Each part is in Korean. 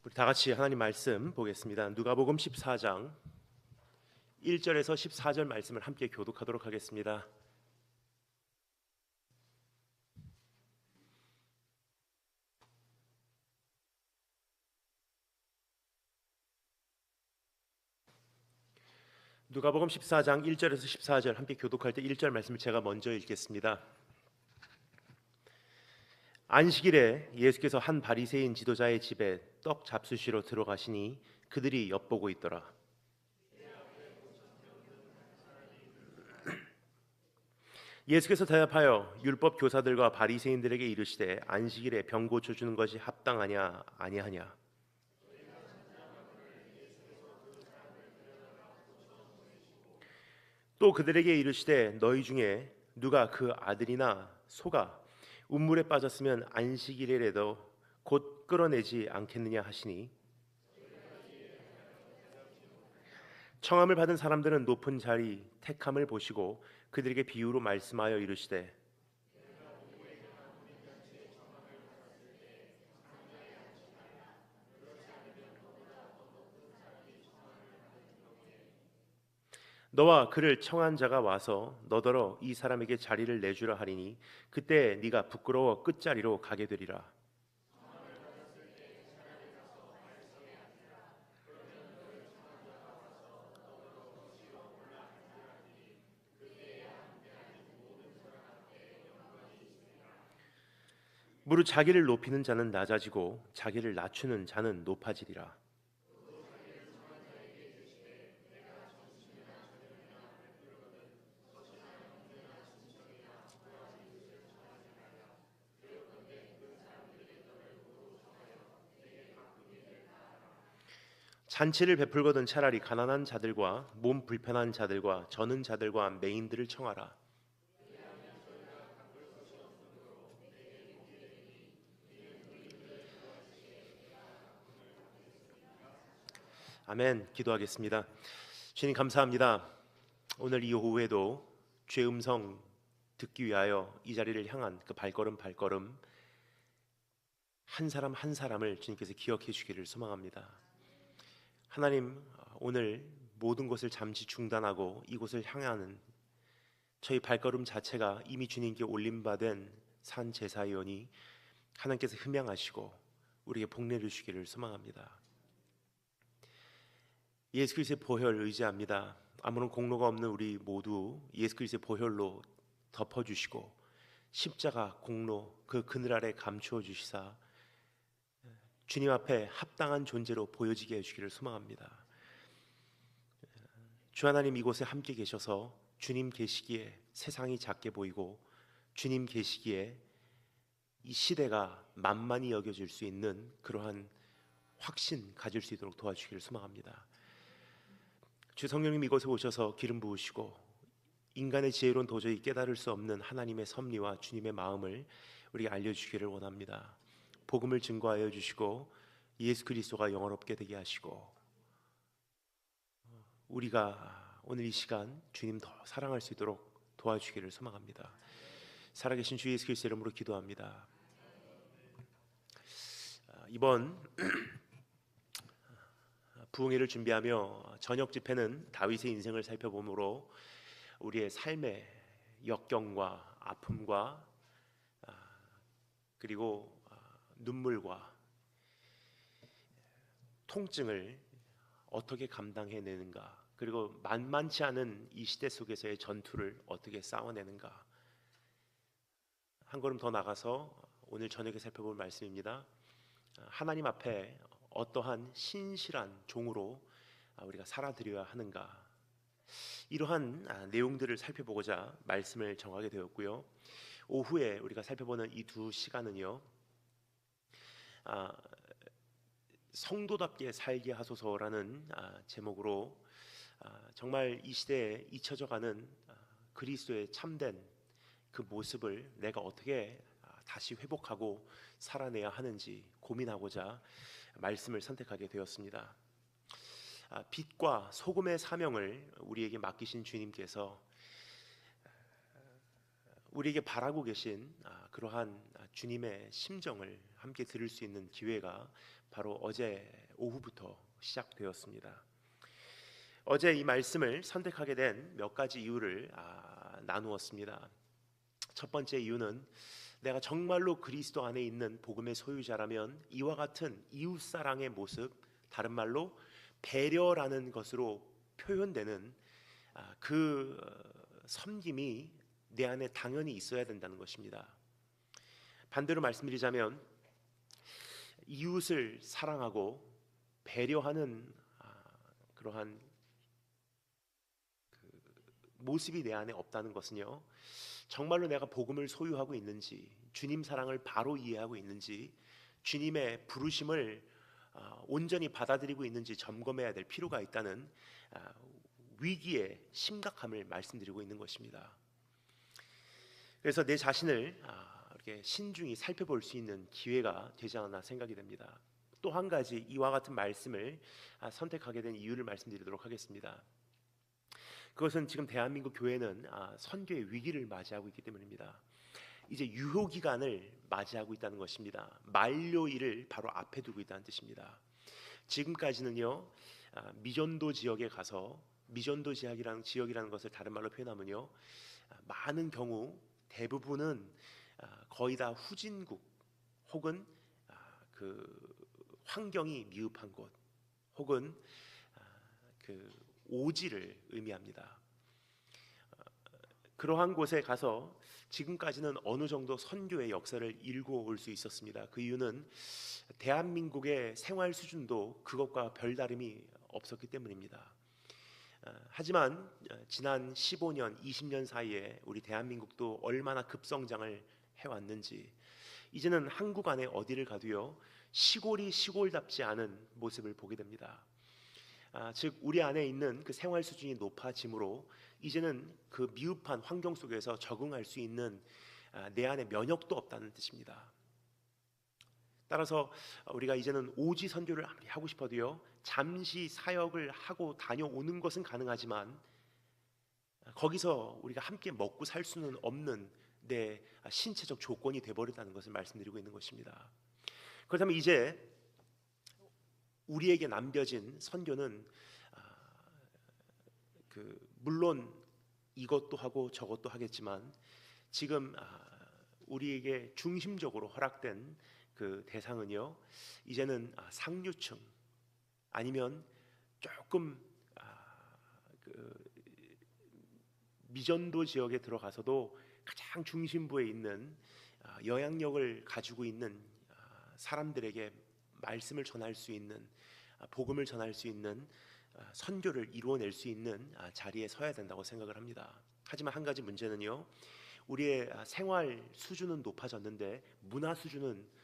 우리 다 같이 하나님 말씀 보겠습니다. 누가복음 14장 1절에서 14절 말씀을 함께 교독하도록 하겠습니다. 누가복음 14장 1절에서 14절 함께 교독할 때 1절 말씀을 제가 먼저 읽겠습니다. 안식일에 예수께서 한 바리새인 지도자의 집에 떡 잡수시러 들어가시니 그들이 엿보고 있더라. 예수께서 대답하여 율법 교사들과 바리새인들에게 이르시되 안식일에 병 고쳐 주는 것이 합당하냐 아니하냐. 또 그들에게 이르시되 너희 중에 누가 그 아들이나 소가 운물에 빠졌으면 안식일에라도 곧 끌어내지 않겠느냐 하시니 청함을 받은 사람들은 높은 자리 택함을 보시고 그들에게 비유로 말씀하여 이르시되 너와 그를 청한 자가 와서 너더러 이 사람에게 자리를 내주라 하리니 그때 네가 부끄러워 끝자리로 가게 되리라. 무릇 자기를 높이는 자는 낮아지고 자기를 낮추는 자는 높아지리라. 잔치를 베풀거든 차라리 가난한 자들과 몸 불편한 자들과 저는 자들과 매인들을 청하라. 아멘. 기도하겠습니다. 주님 감사합니다. 오늘 이 오후에도 주의 음성 듣기 위하여 이 자리를 향한 그 발걸음 한 사람 한 사람을 주님께서 기억해 주기를 소망합니다. 하나님, 오늘 모든 것을 잠시 중단하고 이곳을 향하는 저희 발걸음 자체가 이미 주님께 올림받은 산 제사이오니 하나님께서 흠양하시고 우리에게 복내를 주기를 소망합니다. 예수 그리스도의 보혈 의지합니다. 아무런 공로가 없는 우리 모두 예수 그리스도의 보혈로 덮어주시고 십자가 공로 그 그늘 아래 감추어 주시사 주님 앞에 합당한 존재로 보여지게 해주기를 소망합니다. 주 하나님 이곳에 함께 계셔서 주님 계시기에 세상이 작게 보이고 주님 계시기에 이 시대가 만만히 여겨질 수 있는 그러한 확신 가질 수 있도록 도와주기를 소망합니다. 주 성령님 이곳에 오셔서 기름 부으시고 인간의 지혜로는 도저히 깨달을 수 없는 하나님의 섭리와 주님의 마음을 우리에게 알려주기를 원합니다. 복음을 증거하여 주시고 예수 그리스도가 영원롭게 되게 하시고 우리가 오늘 이 시간 주님 더 사랑할 수 있도록 도와주기를 소망합니다. 살아계신 주 예수 그리스도 이름으로 기도합니다. 이번 부흥회를 준비하며 저녁 집회는 다윗의 인생을 살펴보므로 우리의 삶의 역경과 아픔과 그리고 눈물과 통증을 어떻게 감당해내는가, 그리고 만만치 않은 이 시대 속에서의 전투를 어떻게 싸워내는가, 한 걸음 더 나가서 오늘 저녁에 살펴볼 말씀입니다. 하나님 앞에 어떠한 신실한 종으로 우리가 살아드려야 하는가, 이러한 내용들을 살펴보고자 말씀을 정하게 되었고요. 오후에 우리가 살펴보는 이 두 시간은요, 성도답게 살게 하소서라는 제목으로 정말 이 시대에 잊혀져가는 그리스도의 참된 그 모습을 내가 어떻게 다시 회복하고 살아내야 하는지 고민하고자 말씀을 선택하게 되었습니다. 빛과 소금의 사명을 우리에게 맡기신 주님께서 우리에게 바라고 계신 그러한 주님의 심정을 함께 들을 수 있는 기회가 바로 어제 오후부터 시작되었습니다. 어제 이 말씀을 선택하게 된 몇 가지 이유를 나누었습니다. 첫 번째 이유는 내가 정말로 그리스도 안에 있는 복음의 소유자라면 이와 같은 이웃사랑의 모습, 다른 말로 배려라는 것으로 표현되는 그 섬김이 내 안에 당연히 있어야 된다는 것입니다. 반대로 말씀드리자면 이웃을 사랑하고 배려하는 그러한 모습이 내 안에 없다는 것은요, 정말로 내가 복음을 소유하고 있는지, 주님 사랑을 바로 이해하고 있는지, 주님의 부르심을 온전히 받아들이고 있는지 점검해야 될 필요가 있다는 위기의 심각함을 말씀드리고 있는 것입니다. 그래서 내 자신을 이렇게 신중히 살펴볼 수 있는 기회가 되지 않았나 생각이 됩니다. 또 한 가지 이와 같은 말씀을 선택하게 된 이유를 말씀드리도록 하겠습니다. 그것은 지금 대한민국 교회는 선교의 위기를 맞이하고 있기 때문입니다. 이제 유효 기간을 맞이하고 있다는 것입니다. 만료일을 바로 앞에 두고 있다는 뜻입니다. 지금까지는요, 미전도 지역에 가서, 미전도 지역이라는 것을 다른 말로 표현하면요, 많은 경우 대부분은 거의 다 후진국 혹은 그 환경이 미흡한 곳 혹은 그 오지를 의미합니다. 그러한 곳에 가서 지금까지는 어느 정도 선교의 역사를 읽어올 수 있었습니다. 그 이유는 대한민국의 생활 수준도 그것과 별다름이 없었기 때문입니다. 하지만 지난 15년, 20년 사이에 우리 대한민국도 얼마나 급성장을 해왔는지, 이제는 한국 안에 어디를 가도요, 시골이 시골답지 않은 모습을 보게 됩니다. 즉 우리 안에 있는 그 생활 수준이 높아짐으로 이제는 그 미흡한 환경 속에서 적응할 수 있는 내 안에 면역도 없다는 뜻입니다. 따라서 우리가 이제는 오지 선교를 아무리 하고 싶어도요, 잠시 사역을 하고 다녀오는 것은 가능하지만 거기서 우리가 함께 먹고 살 수는 없는 내 신체적 조건이 돼버렸다는 것을 말씀드리고 있는 것입니다. 그렇다면 이제 우리에게 남겨진 선교는 물론 이것도 하고 저것도 하겠지만 지금 우리에게 중심적으로 허락된 그 대상은요, 이제는 상류층 아니면 조금 미전도 지역에 들어가서도 가장 중심부에 있는 영향력을 가지고 있는 사람들에게 말씀을 전할 수 있는, 복음을 전할 수 있는 선교를 이루어낼 수 있는 자리에 서야 된다고 생각을 합니다. 하지만 한 가지 문제는요, 우리의 생활 수준은 높아졌는데 문화 수준은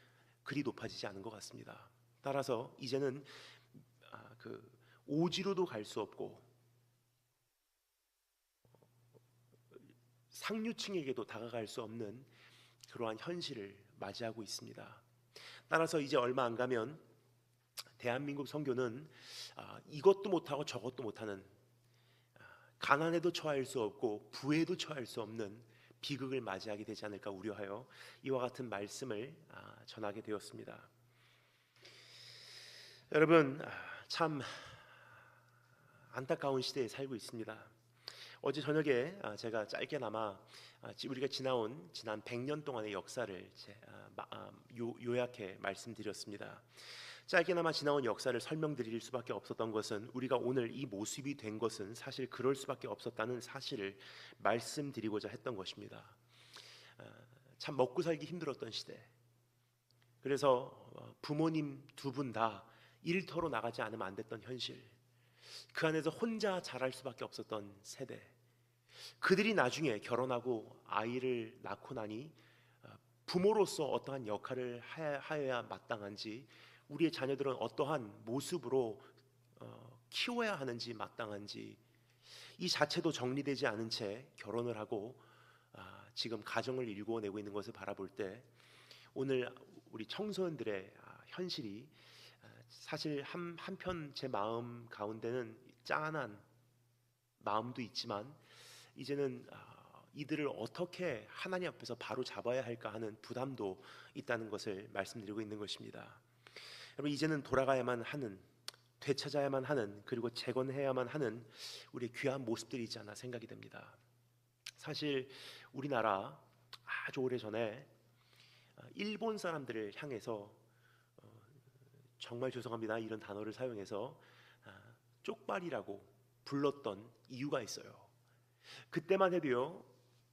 그리 높아지지 않은 것 같습니다. 따라서 이제는 그 오지로도 갈 수 없고 상류층에게도 다가갈 수 없는 그러한 현실을 맞이하고 있습니다. 따라서 이제 얼마 안 가면 대한민국 선교는 이것도 못하고 저것도 못하는, 가난에도 처할 수 없고 부에도 처할 수 없는 비극을 맞이하게 되지 않을까 우려하여 이와 같은 말씀을 전하게 되었습니다. 여러분, 참 안타까운 시대에 살고 있습니다. 어제 저녁에 제가 짧게나마 우리가 지난 100년 동안의 역사를 요약해 말씀드렸습니다. 짧게나마 지나온 역사를 설명드릴 수밖에 없었던 것은, 우리가 오늘 이 모습이 된 것은 사실 그럴 수밖에 없었다는 사실을 말씀드리고자 했던 것입니다. 참 먹고 살기 힘들었던 시대, 그래서 부모님 두 분 다 일터로 나가지 않으면 안 됐던 현실, 그 안에서 혼자 자랄 수밖에 없었던 세대, 그들이 나중에 결혼하고 아이를 낳고 나니 부모로서 어떠한 역할을 하여야 마땅한지, 우리의 자녀들은 어떠한 모습으로 키워야 하는지 마땅한지, 이 자체도 정리되지 않은 채 결혼을 하고 지금 가정을 일구어내고 있는 것을 바라볼 때, 오늘 우리 청소년들의 현실이 사실 한편 제 마음 가운데는 짠한 마음도 있지만, 이제는 이들을 어떻게 하나님 앞에서 바로 잡아야 할까 하는 부담도 있다는 것을 말씀드리고 있는 것입니다. 여러분, 이제는 돌아가야만 하는, 되찾아야만 하는, 그리고 재건해야만 하는 우리의 귀한 모습들이 있지 않나 생각이 됩니다. 사실 우리나라 아주 오래전에 일본 사람들을 향해서 정말 죄송합니다 이런 단어를 사용해서 쪽발이라고 불렀던 이유가 있어요. 그때만 해도요,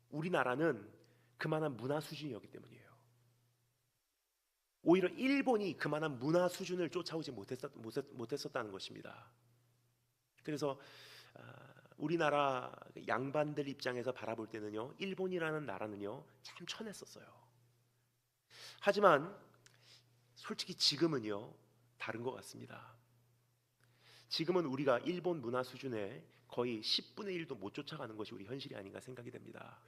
우리나라는 그만한 문화 수준이었기 때문이에요. 오히려 일본이 그만한 문화 수준을 쫓아오지 못했었다는 것입니다. 그래서 우리나라 양반들 입장에서 바라볼 때는요, 일본이라는 나라는요 참 천했었어요. 하지만 솔직히 지금은요 다른 것 같습니다. 지금은 우리가 일본 문화 수준에 거의 10분의 1도 못 쫓아가는 것이 우리 현실이 아닌가 생각이 됩니다.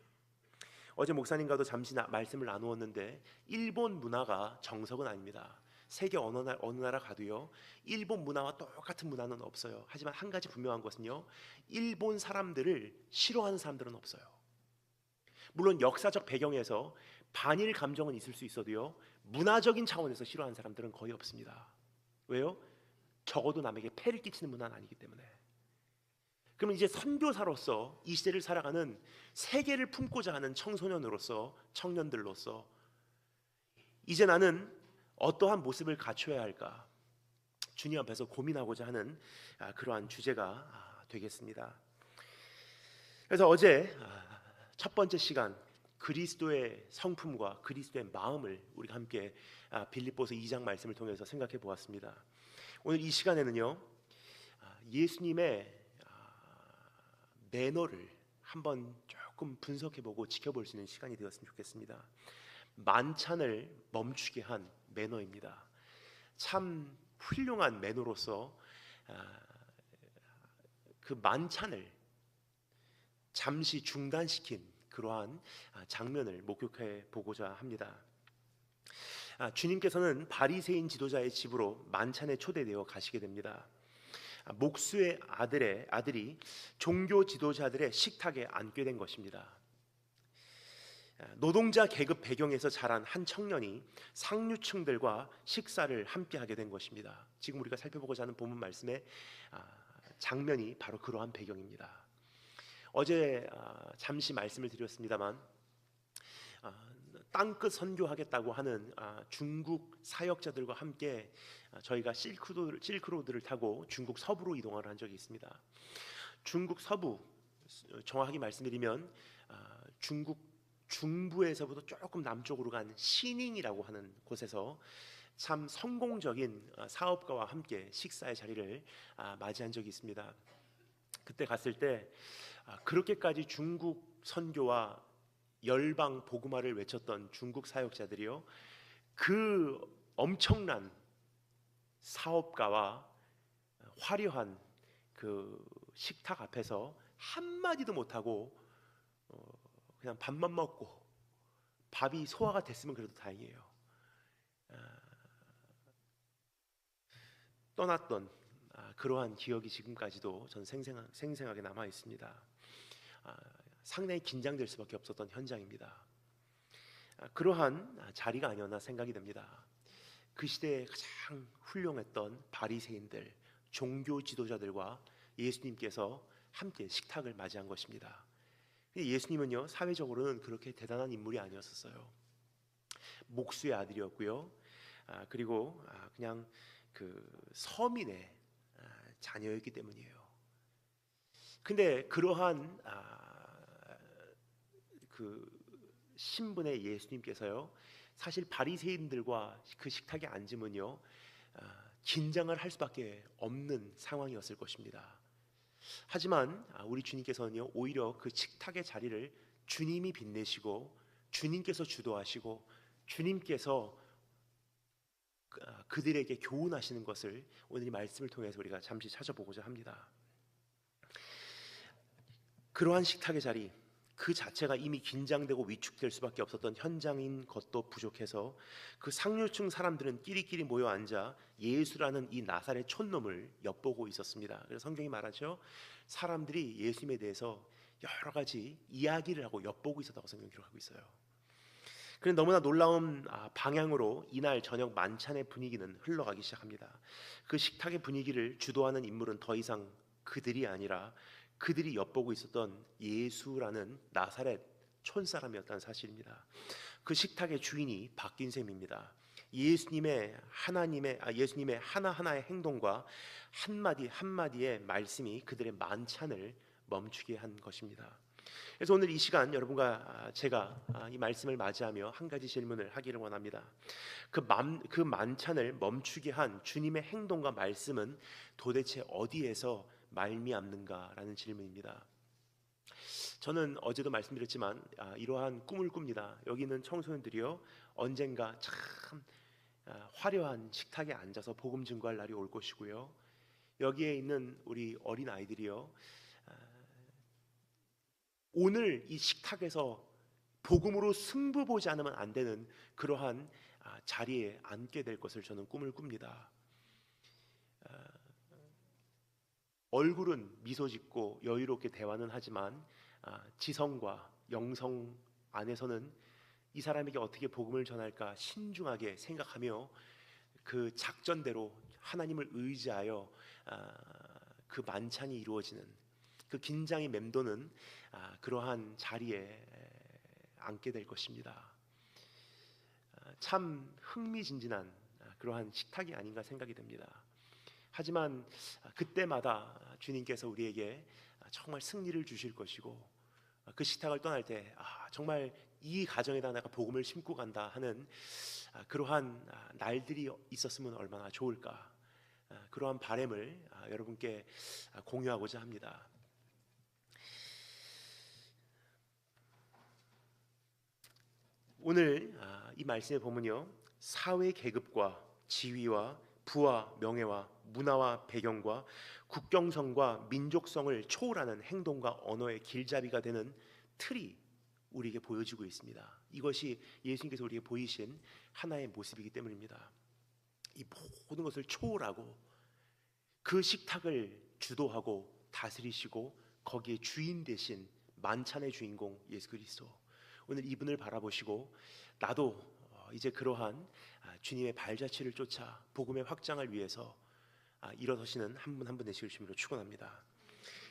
어제 목사님과도 잠시 말씀을 나누었는데 일본 문화가 정석은 아닙니다. 세계 어느 나라 가도요 일본 문화와 똑같은 문화는 없어요. 하지만 한 가지 분명한 것은요, 일본 사람들을 싫어하는 사람들은 없어요. 물론 역사적 배경에서 반일 감정은 있을 수 있어도요, 문화적인 차원에서 싫어하는 사람들은 거의 없습니다. 왜요? 적어도 남에게 폐를 끼치는 문화는 아니기 때문에. 그러면 이제 선교사로서 이 시대를 살아가는 세계를 품고자 하는 청소년으로서, 청년들로서 이제 나는 어떠한 모습을 갖춰야 할까 주님 앞에서 고민하고자 하는 그러한 주제가 되겠습니다. 그래서 어제 첫 번째 시간 그리스도의 성품과 그리스도의 마음을 우리가 함께 빌립보서 2장 말씀을 통해서 생각해 보았습니다. 오늘 이 시간에는요, 예수님의 매너를 한번 조금 분석해보고 지켜볼 수 있는 시간이 되었으면 좋겠습니다. 만찬을 멈추게 한 매너입니다. 참 훌륭한 매너로서 그 만찬을 잠시 중단시킨 그러한 장면을 목격해 보고자 합니다. 주님께서는 바리새인 지도자의 집으로 만찬에 초대되어 가시게 됩니다. 목수의 아들이 종교 지도자들의 식탁에 앉게 된 것입니다. 노동자 계급 배경에서 자란 한 청년이 상류층들과 식사를 함께하게 된 것입니다. 지금 우리가 살펴보고자 하는 본문 말씀의 장면이 바로 그러한 배경입니다. 어제 잠시 말씀을 드렸습니다만 땅끝 선교하겠다고 하는 중국 사역자들과 함께 저희가 실크로드를 타고 중국 서부로 이동을 한 적이 있습니다. 중국 서부, 정확하게 말씀드리면 중국 중부에서부터 조금 남쪽으로 간 시닝이라고 하는 곳에서 참 성공적인 사업가와 함께 식사의 자리를 맞이한 적이 있습니다. 그때 갔을 때 그렇게까지 중국 선교와 열방 복음화를 외쳤던 중국 사역자들이요, 그 엄청난 사업가와 화려한 그 식탁 앞에서 한마디도 못하고 그냥 밥만 먹고, 밥이 소화가 됐으면 그래도 다행이에요. 떠났던 그러한 기억이 지금까지도 전 생생하게 남아 있습니다. 상당히 긴장될 수밖에 없었던 현장입니다. 그러한 자리가 아니었나 생각이 됩니다. 그 시대에 가장 훌륭했던 바리새인들, 종교 지도자들과 예수님께서 함께 식탁을 맞이한 것입니다. 예수님은요, 사회적으로는 그렇게 대단한 인물이 아니었었어요. 목수의 아들이었고요, 그리고 그냥 그 서민의 자녀였기 때문이에요. 근데 그러한 그 신분의 예수님께서요, 사실 바리새인들과 그 식탁에 앉으면요 긴장을 할 수밖에 없는 상황이었을 것입니다. 하지만 우리 주님께서는요, 오히려 그 식탁의 자리를 주님이 빛내시고 주님께서 주도하시고 주님께서 그들에게 교훈하시는 것을 오늘 이 말씀을 통해서 우리가 잠시 찾아보고자 합니다. 그러한 식탁의 자리 그 자체가 이미 긴장되고 위축될 수밖에 없었던 현장인 것도 부족해서 그 상류층 사람들은 끼리끼리 모여 앉아 예수라는 이 나사렛 촌놈을 엿보고 있었습니다. 그래서 성경이 말하죠, 사람들이 예수님에 대해서 여러 가지 이야기를 하고 엿보고 있었다고 성경 기록하고 있어요. 그런데 너무나 놀라운 방향으로 이날 저녁 만찬의 분위기는 흘러가기 시작합니다. 그 식탁의 분위기를 주도하는 인물은 더 이상 그들이 아니라 그들이 엿보고 있었던 예수라는 나사렛 촌사람이었다는 사실입니다. 그 식탁의 주인이 바뀐 셈입니다. 예수님의 하나하나의 행동과 한마디 한마디의 말씀이 그들의 만찬을 멈추게 한 것입니다. 그래서 오늘 이 시간 여러분과 제가 이 말씀을 맞이하며 한 가지 질문을 하기를 원합니다. 그 만찬을 멈추게 한 주님의 행동과 말씀은 도대체 어디에서 말미암는가라는 질문입니다. 저는 어제도 말씀드렸지만 이러한 꿈을 꿉니다. 여기 있는 청소년들이요, 언젠가 참 화려한 식탁에 앉아서 복음 증거할 날이 올 것이고요, 여기에 있는 우리 어린 아이들이요, 오늘 이 식탁에서 복음으로 승부 보지 않으면 안 되는 그러한 자리에 앉게 될 것을 저는 꿈을 꿉니다. 얼굴은 미소 짓고 여유롭게 대화는 하지만 지성과 영성 안에서는 이 사람에게 어떻게 복음을 전할까 신중하게 생각하며 그 작전대로 하나님을 의지하여 그 만찬이 이루어지는, 그 긴장이 맴도는 그러한 자리에 앉게 될 것입니다. 참 흥미진진한 그러한 식탁이 아닌가 생각이 됩니다. 하지만 그때마다 주님께서 우리에게 정말 승리를 주실 것이고, 그 식탁을 떠날 때 정말 이 가정에다 내가 복음을 심고 간다 하는 그러한 날들이 있었으면 얼마나 좋을까, 그러한 바람을 여러분께 공유하고자 합니다. 오늘 이 말씀에 보면요, 사회 계급과 지위와 부와 명예와 문화와 배경과 국경성과 민족성을 초월하는 행동과 언어의 길잡이가 되는 틀이 우리에게 보여지고 있습니다. 이것이 예수님께서 우리에게 보이신 하나의 모습이기 때문입니다. 이 모든 것을 초월하고 그 식탁을 주도하고 다스리시고 거기에 주인 되신 만찬의 주인공 예수 그리스도, 오늘 이분을 바라보시고 나도 이제 그러한 주님의 발자취를 쫓아 복음의 확장을 위해서 일어서시는 한 분 한 분 되시길 주님으로 축원합니다.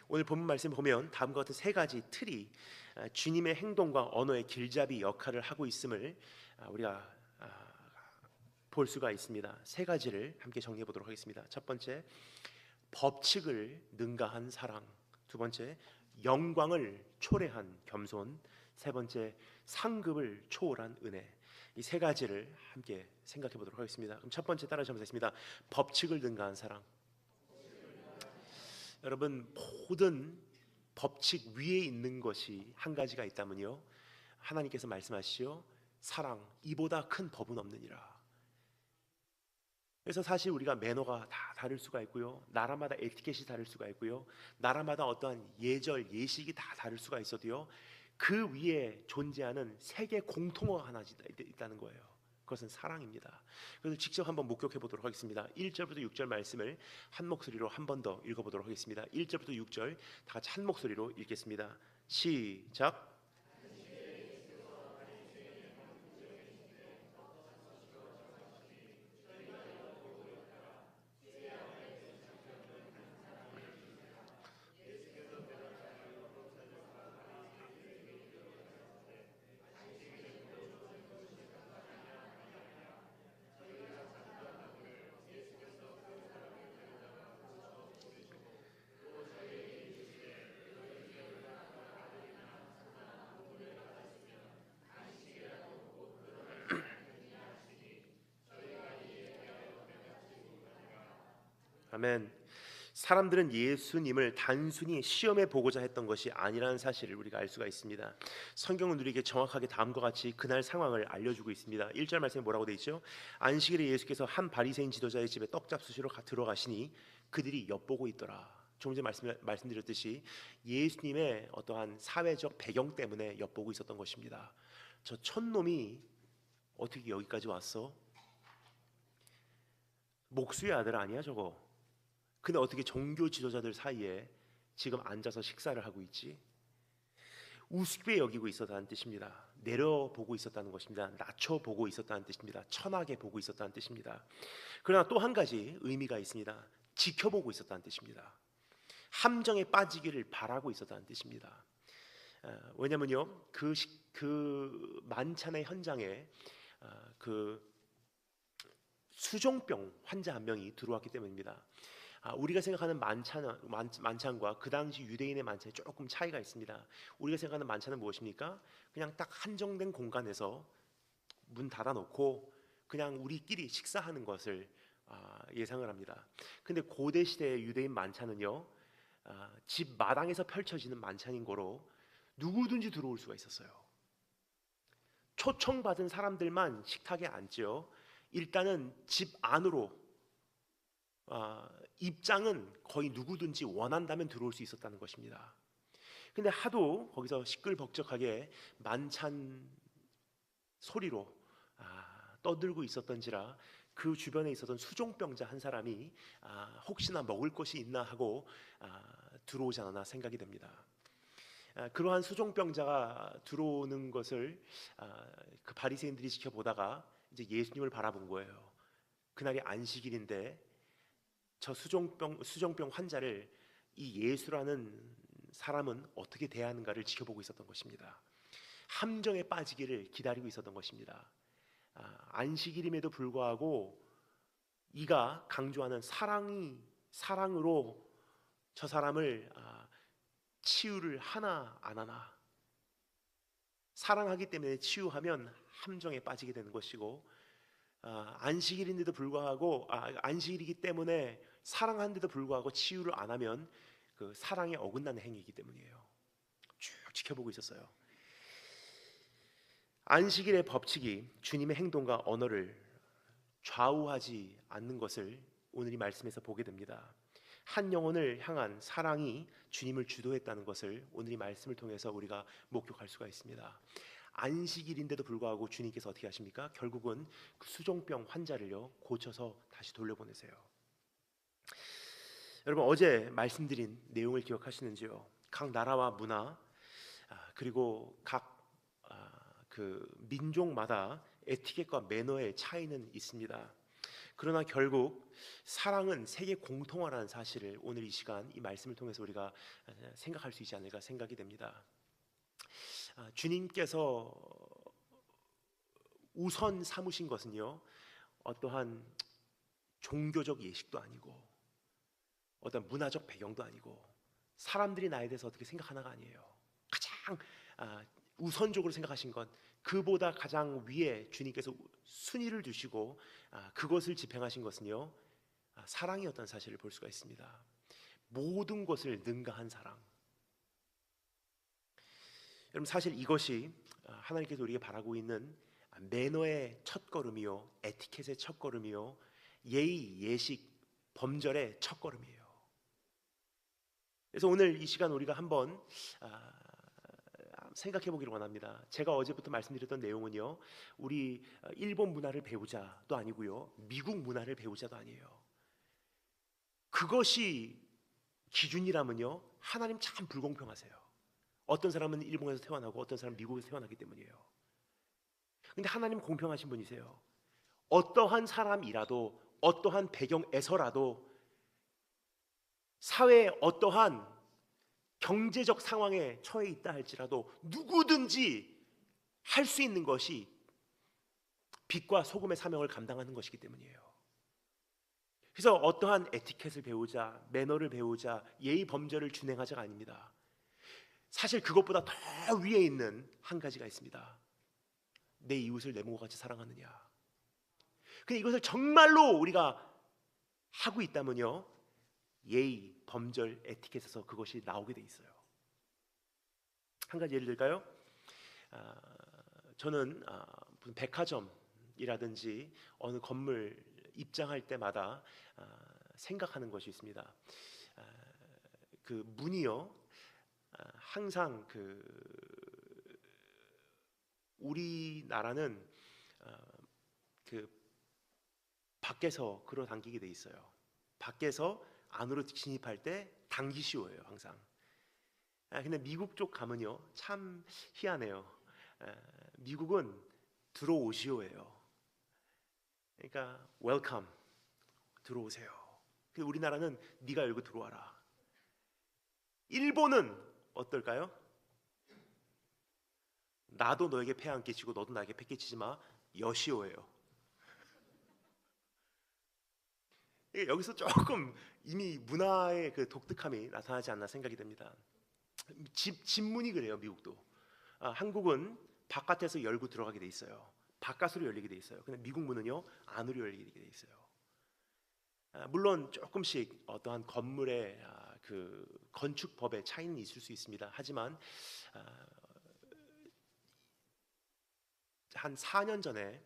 오늘 본문 말씀 보면 다음과 같은 세 가지 틀이 주님의 행동과 언어의 길잡이 역할을 하고 있음을 우리가 볼 수가 있습니다. 세 가지를 함께 정리해 보도록 하겠습니다. 첫 번째, 법칙을 능가한 사랑. 두 번째, 영광을 초래한 겸손. 세 번째, 상급을 초월한 은혜. 이 세 가지를 함께 생각해 보도록 하겠습니다. 그럼 첫 번째 따라서 하겠습니다. 법칙을 능가한 사랑. 여러분, 모든 법칙 위에 있는 것이 한 가지가 있다면요, 하나님께서 말씀하시죠, 사랑, 이보다 큰 법은 없느니라. 그래서 사실 우리가 매너가 다 다를 수가 있고요, 나라마다 에티켓이 다를 수가 있고요, 나라마다 어떠한 예절, 예식이 다 다를 수가 있어도요, 그 위에 존재하는 세계 공통어가 하나 있다는 거예요. 그것은 사랑입니다. 그래서 직접 한번 목격해 보도록 하겠습니다. 1절부터 6절 말씀을 한 목소리로 한 번 더 읽어보도록 하겠습니다. 1절부터 6절 다 같이 한 목소리로 읽겠습니다. 시작. 아멘. 사람들은 예수님을 단순히 시험해 보고자 했던 것이 아니라는 사실을 우리가 알 수가 있습니다. 성경은 우리에게 정확하게 다음과 같이 그날 상황을 알려주고 있습니다. 1절 말씀에 뭐라고 되어 있죠? 안식일에 예수께서 한 바리새인 지도자의 집에 떡 잡수시러 들어가시니 그들이 엿보고 있더라. 조금 전에 말씀드렸듯이 예수님의 어떠한 사회적 배경 때문에 엿보고 있었던 것입니다. 저 촌놈이 어떻게 여기까지 왔어? 목수의 아들 아니야 저거? 근데 어떻게 종교 지도자들 사이에 지금 앉아서 식사를 하고 있지? 우습게 여기고 있었다는 뜻입니다. 내려보고 있었다는 것입니다. 낮춰보고 있었다는 뜻입니다. 천하게 보고 있었다는 뜻입니다. 그러나 또 한 가지 의미가 있습니다. 지켜보고 있었다는 뜻입니다. 함정에 빠지기를 바라고 있었다는 뜻입니다. 왜냐면요, 그 만찬의 현장에 그 수종병 환자 한 명이 들어왔기 때문입니다. 우리가 생각하는 만찬과 그 당시 유대인의 만찬이 조금 차이가 있습니다. 우리가 생각하는 만찬은 무엇입니까? 그냥 딱 한정된 공간에서 문 닫아놓고 그냥 우리끼리 식사하는 것을 예상을 합니다. 근데 고대 시대의 유대인 만찬은요, 집 마당에서 펼쳐지는 만찬인 거로 누구든지 들어올 수가 있었어요. 초청받은 사람들만 식탁에 앉죠. 일단은 집 안으로 입장은 거의 누구든지 원한다면 들어올 수 있었다는 것입니다. 근데 하도 거기서 시끌벅적하게 만찬 소리로 떠들고 있었던지라 그 주변에 있었던 수종병자 한 사람이 혹시나 먹을 것이 있나 하고 들어오지 않았나 생각이 됩니다. 그러한 수종병자가 들어오는 것을 그 바리새인들이 지켜보다가 이제 예수님을 바라본 거예요. 그날이 안식일인데 저 수종병 환자를 이 예수라는 사람은 어떻게 대하는가를 지켜보고 있었던 것입니다. 함정에 빠지기를 기다리고 있었던 것입니다. 안식일임에도 불구하고 이가 강조하는 사랑으로 저 사람을 치유를 하나 안 하나, 사랑하기 때문에 치유하면 함정에 빠지게 되는 것이고, 안식일인데도 불구하고 안식일이기 때문에 사랑하는데도 불구하고 치유를 안 하면 그 사랑에 어긋나는 행위이기 때문이에요. 쭉 지켜보고 있었어요. 안식일의 법칙이 주님의 행동과 언어를 좌우하지 않는 것을 오늘 이 말씀에서 보게 됩니다. 한 영혼을 향한 사랑이 주님을 주도했다는 것을 오늘 이 말씀을 통해서 우리가 목격할 수가 있습니다. 안식일인데도 불구하고 주님께서 어떻게 하십니까? 결국은 그 수종병 환자를요 고쳐서 다시 돌려보내세요. 여러분, 어제 말씀드린 내용을 기억하시는지요? 각 나라와 문화 그리고 각 그 민족마다 에티켓과 매너의 차이는 있습니다. 그러나 결국 사랑은 세계 공통화라는 사실을 오늘 이 시간 이 말씀을 통해서 우리가 생각할 수 있지 않을까 생각이 됩니다. 주님께서 우선 삼으신 것은요, 어떠한 종교적 예식도 아니고 어떤 문화적 배경도 아니고 사람들이 나에 대해서 어떻게 생각하나가 아니에요. 가장 우선적으로 생각하신 것, 그보다 가장 위에 주님께서 순위를 두시고 그것을 집행하신 것은요, 사랑이었다는 사실을 볼 수가 있습니다. 모든 것을 능가한 사랑. 여러분, 사실 이것이 하나님께서 우리에게 바라고 있는 매너의 첫걸음이요, 에티켓의 첫걸음이요, 예의, 예식, 범절의 첫걸음이에요. 그래서 오늘 이 시간 우리가 한번 생각해 보기를 원합니다. 제가 어제부터 말씀드렸던 내용은요, 우리 일본 문화를 배우자도 아니고요, 미국 문화를 배우자도 아니에요. 그것이 기준이라면요, 하나님 참 불공평하세요. 어떤 사람은 일본에서 태어나고 어떤 사람은 미국에서 태어나기 때문이에요. 근데 하나님 공평하신 분이세요. 어떠한 사람이라도 어떠한 배경에서라도 사회의 어떠한 경제적 상황에 처해 있다 할지라도 누구든지 할 수 있는 것이 빛과 소금의 사명을 감당하는 것이기 때문이에요. 그래서 어떠한 에티켓을 배우자, 매너를 배우자, 예의 범절을 준행하자가 아닙니다. 사실 그것보다 더 위에 있는 한 가지가 있습니다. 내 이웃을 내 몸과 같이 사랑하느냐. 근데 이것을 정말로 우리가 하고 있다면요, 예의, 범절, 에티켓에서 그것이 나오게 돼 있어요. 한 가지 예를 들까요? 저는 무슨 백화점이라든지 어느 건물 입장할 때마다 생각하는 것이 있습니다. 그 문이요, 항상 그 우리나라는 그 밖에서 끌어 당기게 돼 있어요. 밖에서 안으로 진입할 때 당기 쉬워요, 항상. 근데 미국 쪽 가면요 참 희한해요. 미국은 들어오시오예요. 그러니까 웰컴, 들어오세요. 근데 우리나라는 네가 열고 들어와라. 일본은 어떨까요? 나도 너에게 폐 안 끼치고 너도 나에게 폐 끼치지 마. 여시오예요. 여기서 조금 이미 문화의 그 독특함이 나타나지 않나 생각이 됩니다. 집문이 그래요. 미국도. 한국은 바깥에서 열고 들어가게 돼 있어요. 바깥으로 열리게 돼 있어요. 근데 미국 문은요 안으로 열리게 돼 있어요. 물론 조금씩 어떠한 건물의 그 건축법의 차이는 있을 수 있습니다. 하지만 한 4년 전에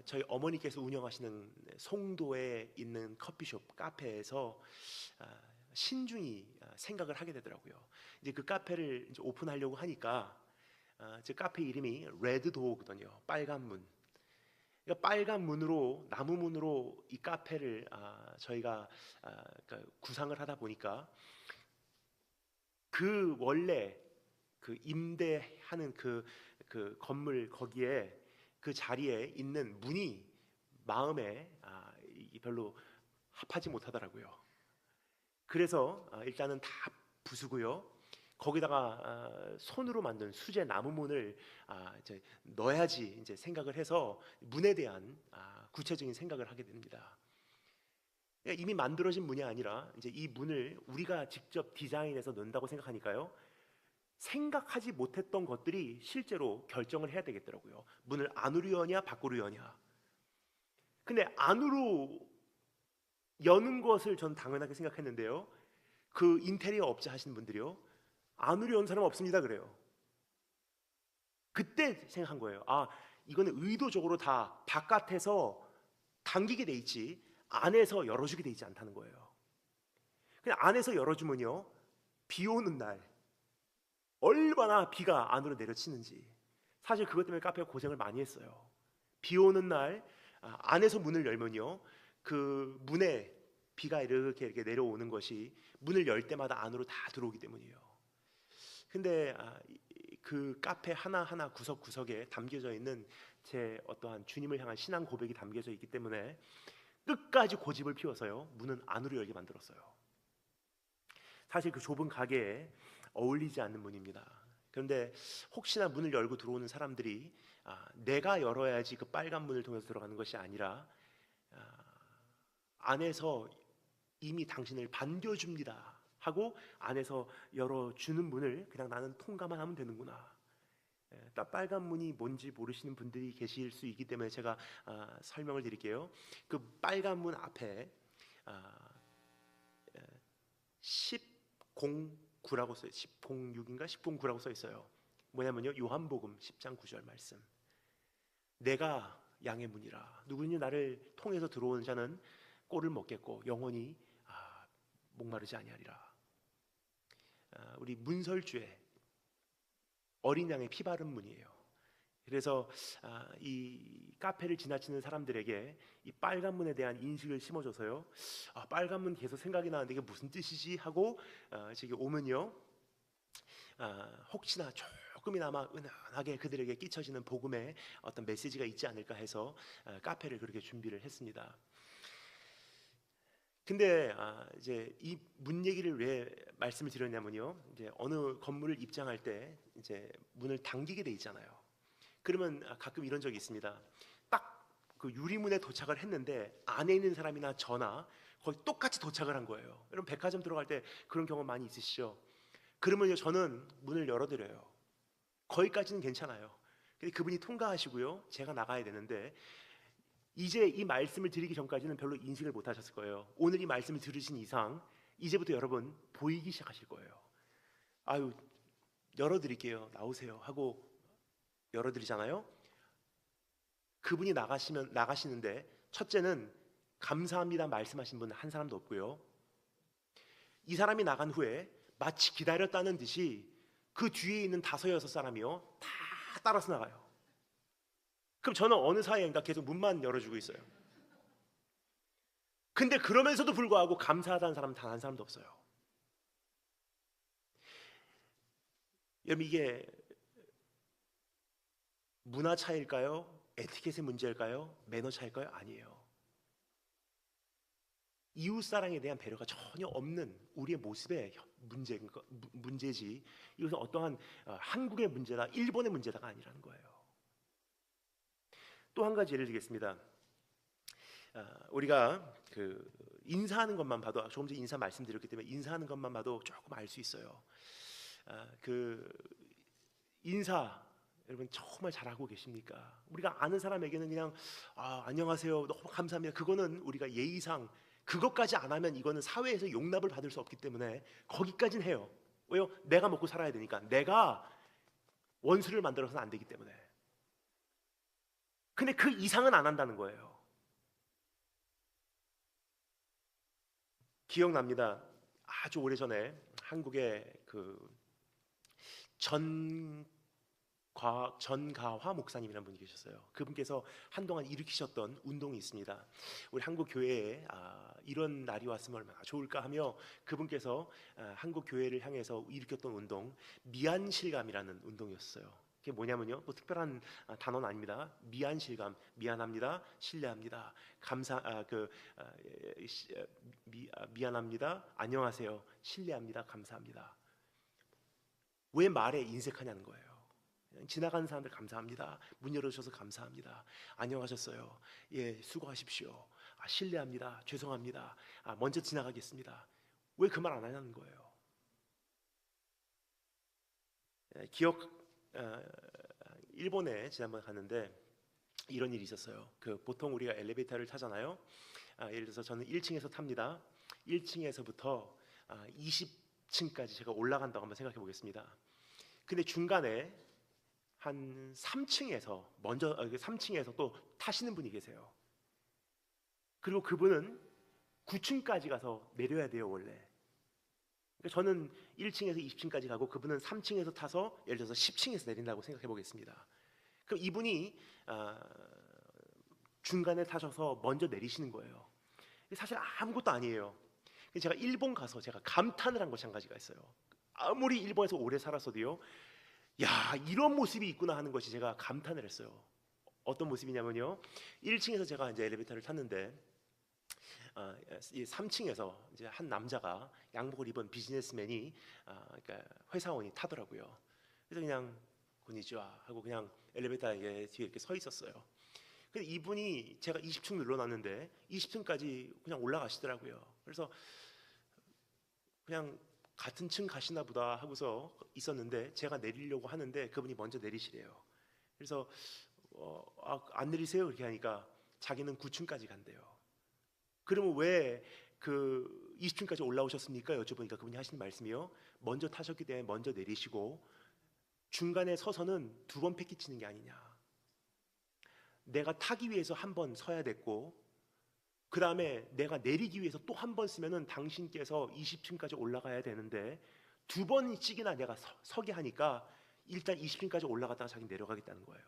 저희 어머니께서 운영하시는 송도에 있는 커피숍 카페에서 신중히 생각을 하게 되더라고요. 이제 그 카페를 이제 오픈하려고 하니까 제 카페 이름이 레드 도어거든요. 빨간 문. 그러니까 빨간 문으로 나무 문으로 이 카페를 저희가 그러니까 구상을 하다 보니까 그 원래 그 임대하는 그 건물 거기에 그 자리에 있는 문이 마음에 별로 합하지 못하더라고요. 그래서 일단은 다 부수고요. 거기다가 손으로 만든 수제 나무 문을 이제 넣어야지 이제 생각을 해서 문에 대한 구체적인 생각을 하게 됩니다. 그러니까 이미 만들어진 문이 아니라 이제 이 문을 우리가 직접 디자인해서 넣는다고 생각하니까요. 생각하지 못했던 것들이 실제로 결정을 해야 되겠더라고요. 문을 안으로 여냐 밖으로 여냐. 근데 안으로 여는 것을 전 당연하게 생각했는데요. 그 인테리어 업체 하시는 분들이요. 안으로 여는 사람 없습니다 그래요. 그때 생각한 거예요. 이거는 의도적으로 다 바깥에서 당기게 돼 있지 안에서 열어주게 돼 있지 않다는 거예요. 그냥 안에서 열어주면요. 비 오는 날 얼마나 비가 안으로 내려치는지 사실 그것 때문에 카페가 고생을 많이 했어요. 비 오는 날 안에서 문을 열면요 그 문에 비가 이렇게 내려오는 것이 문을 열 때마다 안으로 다 들어오기 때문이에요. 근데 그 카페 하나하나 구석구석에 담겨져 있는 제 어떠한 주님을 향한 신앙 고백이 담겨져 있기 때문에 끝까지 고집을 피워서요 문은 안으로 열게 만들었어요. 사실 그 좁은 가게에 어울리지 않는 문입니다. 그런데 혹시나 문을 열고 들어오는 사람들이 내가 열어야지 그 빨간 문을 통해서 들어가는 것이 아니라 안에서 이미 당신을 반겨줍니다 하고 안에서 열어주는 문을 그냥 나는 통과만 하면 되는구나. 딱 빨간 문이 뭔지 모르시는 분들이 계실 수 있기 때문에 제가 설명을 드릴게요. 그 빨간 문 앞에 1009라고 써요. 1006인가 1009라고 써 있어요. 뭐냐면요 요한복음 10장 9절 말씀. 내가 양의 문이라 누구든지 나를 통해서 들어오는 자는 꼴을 먹겠고 영원히 목마르지 아니하리라. 우리 문설주에 어린 양의 피 바른 문이에요. 그래서 이 카페를 지나치는 사람들에게 이 빨간 문에 대한 인식을 심어줘서요. 빨간 문 계속 생각이 나는데 이게 무슨 뜻이지 하고 저기 오면요. 혹시나 조금이나마 은은하게 그들에게 끼쳐지는 복음의 어떤 메시지가 있지 않을까 해서 카페를 그렇게 준비를 했습니다. 근데 이제 이 문 얘기를 왜 말씀을 드렸냐면요. 이제 어느 건물을 입장할 때 이제 문을 당기게 돼 있잖아요. 그러면 가끔 이런 적이 있습니다. 딱 그 유리문에 도착을 했는데 안에 있는 사람이나 저나 거의 똑같이 도착을 한 거예요. 여러분 백화점 들어갈 때 그런 경험 많이 있으시죠? 그러면요 저는 문을 열어드려요. 거기까지는 괜찮아요. 근데 그분이 통과하시고요. 제가 나가야 되는데 이제 이 말씀을 드리기 전까지는 별로 인식을 못 하셨을 거예요. 오늘 이 말씀을 들으신 이상 이제부터 여러분 보이기 시작하실 거예요. 열어드릴게요. 나오세요 하고 열어드리잖아요. 그분이 나가시는데 첫째는 감사합니다 말씀하신 분 한 사람도 없고요. 이 사람이 나간 후에 마치 기다렸다는 듯이 그 뒤에 있는 5-6사람이요 다 따라서 나가요. 그럼 저는 어느 사이인가 계속 문만 열어주고 있어요. 근데 그러면서도 불구하고 감사하다는 사람 단 한 사람도 없어요. 여러분, 이게 문화 차이일까요? 에티켓의 문제일까요? 매너 차이일까요? 아니에요. 이웃 사랑에 대한 배려가 전혀 없는 우리의 모습의 문제지, 이것은 어떠한 한국의 문제다, 일본의 문제다가 아니라는 거예요. 또 한 가지 예를 들겠습니다. 우리가 그 인사하는 것만 봐도, 조금 전에 인사 말씀드렸기 때문에 인사하는 것만 봐도 조금 알 수 있어요. 그 인사 여러분 정말 잘하고 계십니까? 우리가 아는 사람에게는 그냥 안녕하세요, 너무 감사합니다, 그거는 우리가 예의상, 그것까지 안 하면 이거는 사회에서 용납을 받을 수 없기 때문에 거기까지는 해요. 왜요? 내가 먹고 살아야 되니까. 내가 원수를 만들어서는 안 되기 때문에. 근데 그 이상은 안 한다는 거예요. 기억납니다. 아주 오래전에 한국의 그 전가화 목사님이라는 분이 계셨어요. 그분께서 한동안 일으키셨던 운동이 있습니다. 우리 한국 교회에 이런 날이 왔으면 얼마나 좋을까 하며 그분께서 한국 교회를 향해서 일으켰던 운동, 미안실감이라는 운동이었어요. 그게 뭐냐면요, 뭐 특별한 단어는 아닙니다. 미안실감, 미안합니다, 신뢰합니다, 미안합니다, 안녕하세요, 신뢰합니다, 감사합니다. 왜 말에 인색하냐는 거예요. 지나가는 사람들 감사합니다, 문 열어주셔서 감사합니다, 안녕하셨어요, 예 수고하십시오, 실례합니다, 죄송합니다, 먼저 지나가겠습니다. 왜 그 말 안 하냐는 거예요. 일본에 지난번에 갔는데 이런 일이 있었어요. 보통 우리가 엘리베이터를 타잖아요. 예를 들어서 저는 1층에서 탑니다. 1층에서부터 20층까지 제가 올라간다고 한번 생각해 보겠습니다. 근데 중간에 한 3층에서 먼저 3층에서 또 타시는 분이 계세요. 그리고 그분은 9층까지 가서 내려야 돼요, 원래. 그러니까 저는 1층에서 20층까지 가고 그분은 3층에서 타서 예를 들어서 10층에서 내린다고 생각해 보겠습니다. 그럼 이분이 중간에 타셔서 먼저 내리시는 거예요. 사실 아무것도 아니에요. 제가 일본 가서 제가 감탄을 한 것이 한 가지가 있어요. 아무리 일본에서 오래 살았어도요, 야, 이런 모습이 있구나 하는 것이 제가 감탄을 했어요. 어떤 모습이냐면요, 1층에서 제가 이제 엘리베이터를 탔는데 3층에서 이제 한 남자가 양복을 입은 비즈니스맨이 그러니까 회사원이 타더라고요. 그래서 그냥 고니치와 하고 그냥 엘리베이터 뒤에 이렇게 서 있었어요. 근데 이분이 제가 20층 눌러놨는데 20층까지 그냥 올라가시더라고요. 그래서 그냥 같은 층 가시나 보다 하고서 있었는데 제가 내리려고 하는데 그분이 먼저 내리시래요. 그래서 안 내리세요? 이렇게 하니까 자기는 9층까지 간대요. 그러면 왜 그 20층까지 올라오셨습니까? 여쭤보니까 그분이 하시는 말씀이요, 먼저 타셨기 때문에 먼저 내리시고 중간에 서서는 2번 패키치는 게 아니냐, 내가 타기 위해서 한 번 서야 됐고 그 다음에 내가 내리기 위해서 또 한 번 쓰면은 당신께서 20층까지 올라가야 되는데 2번씩이나 내가 서게 하니까 일단 20층까지 올라갔다가 자기 내려가겠다는 거예요.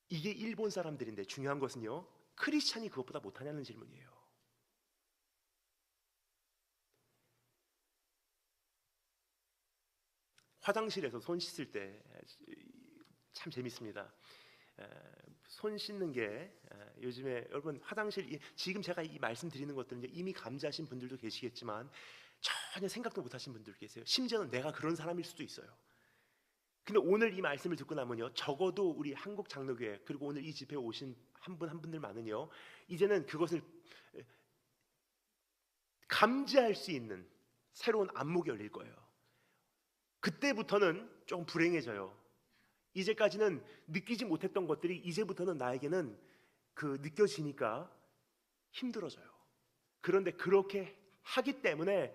이게 일본 사람들인데 중요한 것은요, 크리스찬이 그것보다 못하냐는 질문이에요. 화장실에서 손 씻을 때 참 재밌습니다. 손 씻는 게 요즘에 여러분 화장실, 지금 제가 이 말씀드리는 것들은 이미 감지하신 분들도 계시겠지만 전혀 생각도 못하신 분들 계세요. 심지어는 내가 그런 사람일 수도 있어요. 근데 오늘 이 말씀을 듣고 나면요, 적어도 우리 한국 장로교회 그리고 오늘 이 집회에 오신 한 분 한 분들만은요, 이제는 그것을 감지할 수 있는 새로운 안목이 열릴 거예요. 그때부터는 조금 불행해져요. 이제까지는 느끼지 못했던 것들이 이제부터는 나에게는 느껴지니까 힘들어져요. 그런데 그렇게 하기 때문에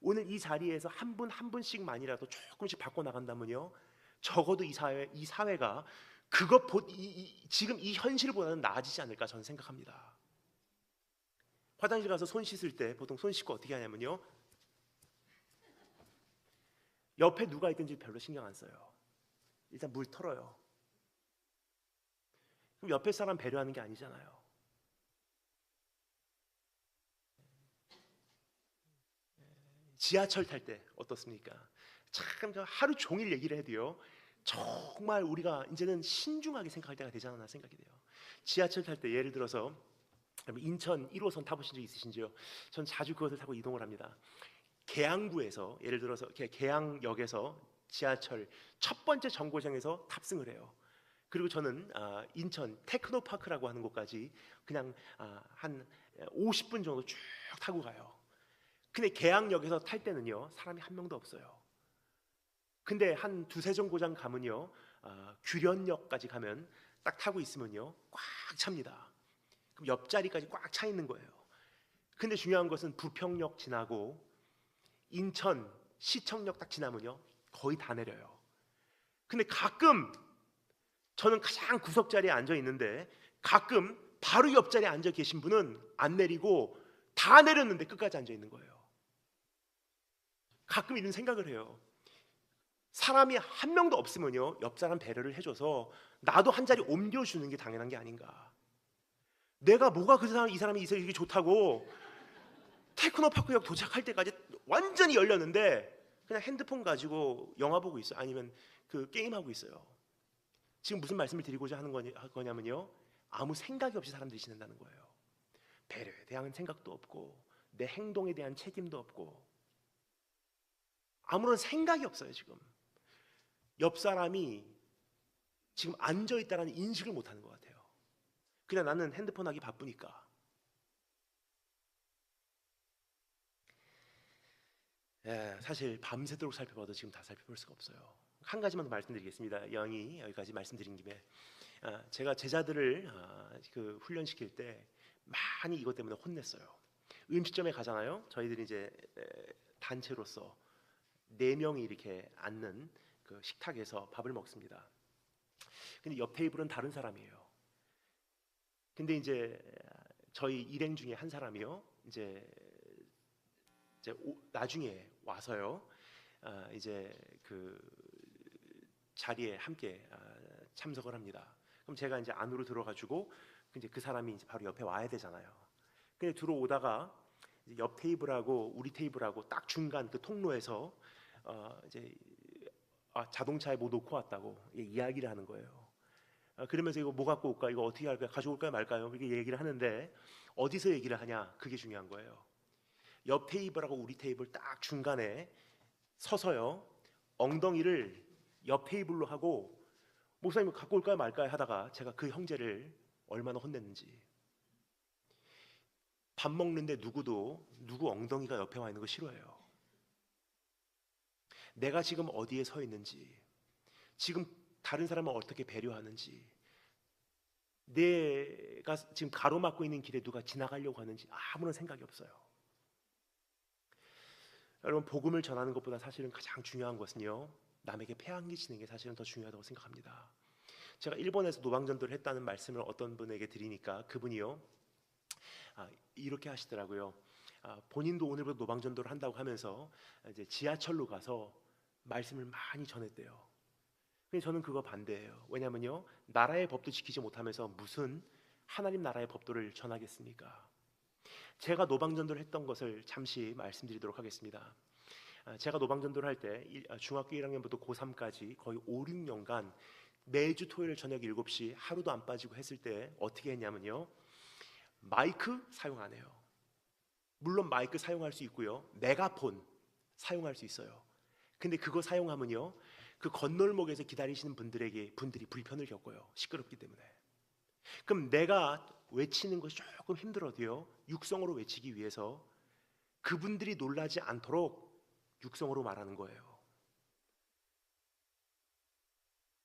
오늘 이 자리에서 한 분 한 분씩만이라도 조금씩 바꿔 나간다면요, 적어도 이 사회가 지금 이 현실보다는 나아지지 않을까 저는 생각합니다. 화장실 가서 손 씻을 때 보통 손 씻고 어떻게 하냐면요, 옆에 누가 있든지 별로 신경 안 써요. 일단 물 털어요. 그럼 옆에 사람 배려하는 게 아니잖아요. 지하철 탈 때 어떻습니까? 참 하루 종일 얘기를 해도요, 정말 우리가 이제는 신중하게 생각할 때가 되지 않나 생각이 돼요. 지하철 탈 때 예를 들어서 인천 1호선 타보신 적 있으신지요? 전 자주 그것을 타고 이동을 합니다. 계양구에서 예를 들어서 계양역에서 지하철 첫 번째 정거장에서 탑승을 해요. 그리고 저는 인천 테크노파크라고 하는 곳까지 그냥 한 50분 정도 쭉 타고 가요. 근데 계양역에서 탈 때는요, 사람이 한 명도 없어요. 근데 한 두세 정거장 가면요, 규련역까지 가면 딱 타고 있으면요, 꽉 찹니다. 그럼 옆자리까지 꽉 차 있는 거예요. 근데 중요한 것은 부평역 지나고 인천 시청역 딱 지나면요, 거의 다 내려요. 근데 가끔 저는 가장 구석 자리에 앉아 있는데 가끔 바로 옆자리에 앉아 계신 분은 안 내리고 다 내렸는데 끝까지 앉아 있는 거예요. 가끔 이런 생각을 해요. 사람이 한 명도 없으면요, 옆 사람 배려를 해줘서 나도 한 자리 옮겨주는 게 당연한 게 아닌가. 내가 뭐가 그 사람 이 사람이 이게 좋다고 테크노파크역 도착할 때까지 완전히 열렸는데 그냥 핸드폰 가지고 영화 보고 있어요. 아니면 그 게임하고 있어요. 지금 무슨 말씀을 드리고자 하는 거냐면요, 아무 생각이 없이 사람들이 지낸다는 거예요. 배려에 대한 생각도 없고 내 행동에 대한 책임도 없고 아무런 생각이 없어요. 지금 옆 사람이 지금 앉아있다는 인식을 못하는 것 같아요. 그냥 나는 핸드폰 하기 바쁘니까. 사실 밤새도록 살펴봐도 지금 다 살펴볼 수가 없어요. 한 가지만 더 말씀드리겠습니다. 영이 여기까지 말씀드린 김에 제가 제자들을 훈련시킬 때 많이 이것 때문에 혼냈어요. 음식점에 가잖아요. 저희들이 이제 단체로서 4명이 이렇게 앉는 그 식탁에서 밥을 먹습니다. 근데 옆 테이블은 다른 사람이에요. 근데 이제 저희 일행 중에 한 사람이요, 이제 나중에 와서요, 이제 그 자리에 함께 참석을 합니다. 그럼 제가 이제 안으로 들어가지고 이제 그 사람이 이제 바로 옆에 와야 되잖아요. 근데 들어오다가 이제 옆 테이블하고 우리 테이블하고 딱 중간 그 통로에서 이제 자동차에 뭐 놓고 왔다고 이야기를 하는 거예요. 그러면서 이거 뭐 갖고 올까? 이거 어떻게 할까요? 가져올까요? 말까요? 이렇게 얘기를 하는데 어디서 얘기를 하냐? 그게 중요한 거예요. 옆 테이블하고 우리 테이블 딱 중간에 서서요, 엉덩이를 옆 테이블로 하고 목사님 갖고 올까요? 말까요? 하다가 제가 그 형제를 얼마나 혼냈는지. 밥 먹는데 누구 엉덩이가 옆에 와 있는 거 싫어해요. 내가 지금 어디에 서 있는지, 지금 다른 사람을 어떻게 배려하는지, 내가 지금 가로막고 있는 길에 누가 지나가려고 하는지 아무런 생각이 없어요. 여러분, 복음을 전하는 것보다 사실은 가장 중요한 것은요, 남에게 폐한 끼치는 게 사실은 더 중요하다고 생각합니다. 제가 일본에서 노방전도를 했다는 말씀을 어떤 분에게 드리니까 그분이요, 이렇게 하시더라고요. 본인도 오늘부터 노방전도를 한다고 하면서 이제 지하철로 가서 말씀을 많이 전했대요. 근데 저는 그거 반대예요. 왜냐면요, 나라의 법도 지키지 못하면서 무슨 하나님 나라의 법도를 전하겠습니까? 제가 노방전도를 했던 것을 잠시 말씀드리도록 하겠습니다. 제가 노방전도를 할 때 중학교 1학년부터 고3까지 거의 5, 6년간 매주 토요일 저녁 7시 하루도 안 빠지고 했을 때 어떻게 했냐면요, 마이크 사용 안 해요. 물론 마이크 사용할 수 있고요, 메가폰 사용할 수 있어요. 근데 그거 사용하면요, 그 건널목에서 기다리시는 분들이 불편을 겪어요. 시끄럽기 때문에. 그럼 내가 외치는 것이 조금 힘들어도요, 육성으로 외치기 위해서 그분들이 놀라지 않도록 육성으로 말하는 거예요.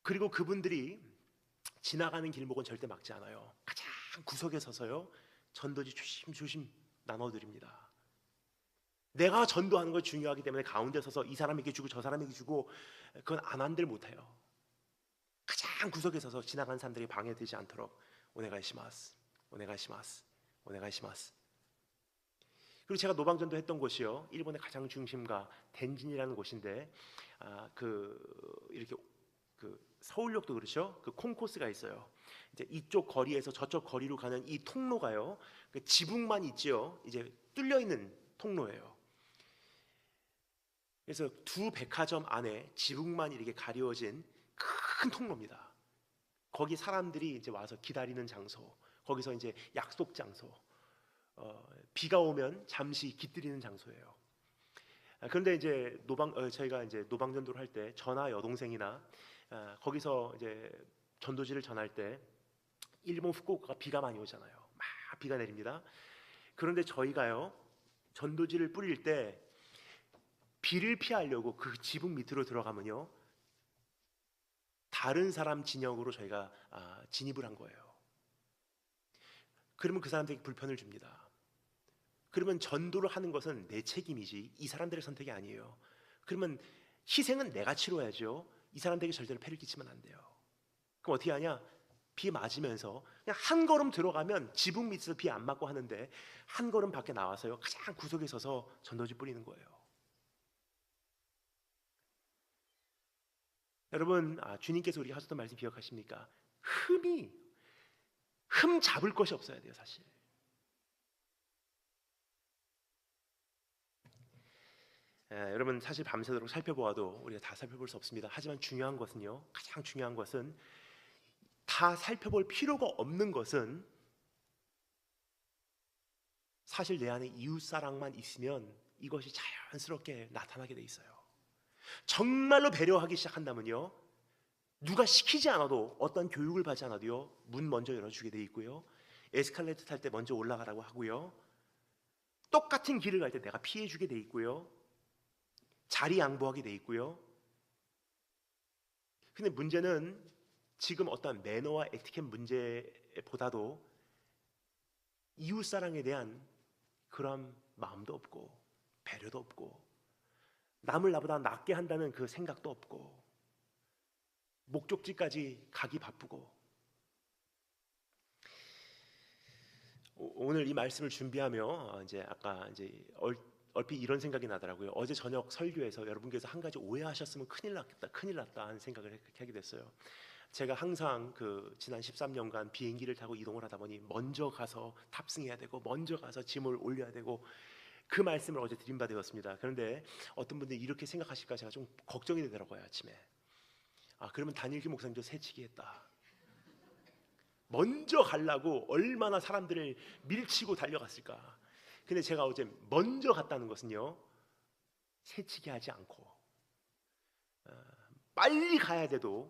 그리고 그분들이 지나가는 길목은 절대 막지 않아요. 가장 구석에 서서요, 전도지 조심조심 나눠드립니다. 내가 전도하는 거 중요하기 때문에 가운데 서서 이 사람에게 주고 저 사람에게 주고 그건 안 한들 못해요. 가장 구석에 서서 지나가는 사람들이 방해되지 않도록 오네가이시마스, 오네가이시마스, 오네가이시마스. 그리고 제가 노방전도 했던 곳이요, 일본의 가장 중심가 덴진이라는 곳인데 이렇게 서울역도 그렇죠. 그 콘코스가 있어요. 이제 이쪽 거리에서 저쪽 거리로 가는 이 통로가요, 그 지붕만 있지요, 이제 뚫려 있는 통로예요. 그래서 두 백화점 안에 지붕만 이렇게 가려진 큰 통로입니다. 거기 사람들이 이제 와서 기다리는 장소, 거기서 이제 약속 장소, 비가 오면 잠시 깃들이는 장소예요. 그런데 이제 저희가 이제 노방전도를 할 때 저나 여동생이나 거기서 이제 전도지를 전할 때 일본 후쿠오카가 비가 많이 오잖아요. 막 비가 내립니다. 그런데 저희가요 전도지를 뿌릴 때 비를 피하려고 그 지붕 밑으로 들어가면요 다른 사람 진영으로 저희가 진입을 한 거예요. 그러면 그 사람들에게 불편을 줍니다. 그러면 전도를 하는 것은 내 책임이지 이 사람들의 선택이 아니에요. 그러면 희생은 내가 치러야죠. 이 사람들에게 절대로 폐를 끼치면 안 돼요. 그럼 어떻게 하냐? 비 맞으면서 그냥 한 걸음 들어가면 지붕 밑에서 비 안 맞고 하는데 한 걸음 밖에 나와서요 가장 구석에 서서 전도지 뿌리는 거예요. 여러분 주님께서 우리가 하셨던 말씀 기억하십니까? 흠 잡을 것이 없어야 돼요. 사실 여러분 사실 밤새도록 살펴보아도 우리가 다 살펴볼 수 없습니다. 하지만 중요한 것은요 가장 중요한 것은 다 살펴볼 필요가 없는 것은 사실 내 안에 이웃사랑만 있으면 이것이 자연스럽게 나타나게 돼 있어요. 정말로 배려하기 시작한다면요 누가 시키지 않아도 어떤 교육을 받지 않아도요 문 먼저 열어주게 돼 있고요 에스컬레이터 탈 때 먼저 올라가라고 하고요 똑같은 길을 갈 때 내가 피해주게 돼 있고요 자리 양보하게 돼 있고요. 근데 문제는 지금 어떤 매너와 에티켓 문제보다도 이웃사랑에 대한 그런 마음도 없고 배려도 없고 남을 나보다 낫게 한다는 그 생각도 없고 목적지까지 가기 바쁘고 오늘 이 말씀을 준비하며 이제 아까 이제 얼핏 이런 생각이 나더라고요. 어제 저녁 설교에서 여러분께서 한 가지 오해하셨으면 큰일 났겠다, 큰일 났다 하는 생각을 하게 됐어요. 제가 항상 그 지난 13년간 비행기를 타고 이동을 하다 보니 먼저 가서 탑승해야 되고 먼저 가서 짐을 올려야 되고 그 말씀을 어제 드린 바 되었습니다. 그런데 어떤 분들이 이렇게 생각하실까 제가 좀 걱정이 되더라고요. 아침에 그러면 단일기 목사님도 새치기 했다. 먼저 가려고 얼마나 사람들을 밀치고 달려갔을까. 근데 제가 어제 먼저 갔다는 것은요 새치기 하지 않고 빨리 가야 돼도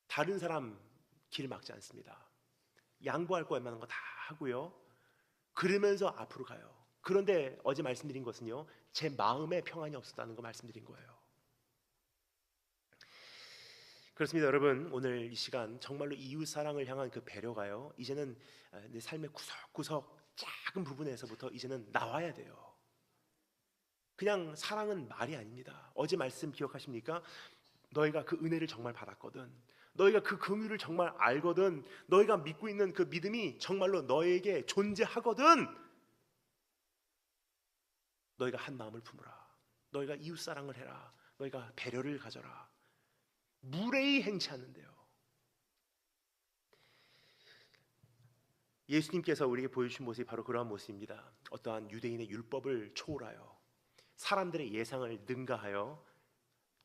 다른 사람 길 막지 않습니다. 양보할 거 웬만한 거 다 하고요 그러면서 앞으로 가요. 그런데 어제 말씀드린 것은요 제 마음에 평안이 없었다는 거 말씀드린 거예요. 그렇습니다. 여러분 오늘 이 시간 정말로 이웃사랑을 향한 그 배려가요 이제는 내 삶의 구석구석 작은 부분에서부터 이제는 나와야 돼요. 그냥 사랑은 말이 아닙니다. 어제 말씀 기억하십니까? 너희가 그 은혜를 정말 받았거든, 너희가 그 긍휼을 정말 알거든, 너희가 믿고 있는 그 믿음이 정말로 너에게 존재하거든, 너희가 한 마음을 품으라, 너희가 이웃사랑을 해라, 너희가 배려를 가져라. 무례히 행치하는데요 예수님께서 우리에게 보여주신 모습이 바로 그러한 모습입니다. 어떠한 유대인의 율법을 초월하여 사람들의 예상을 능가하여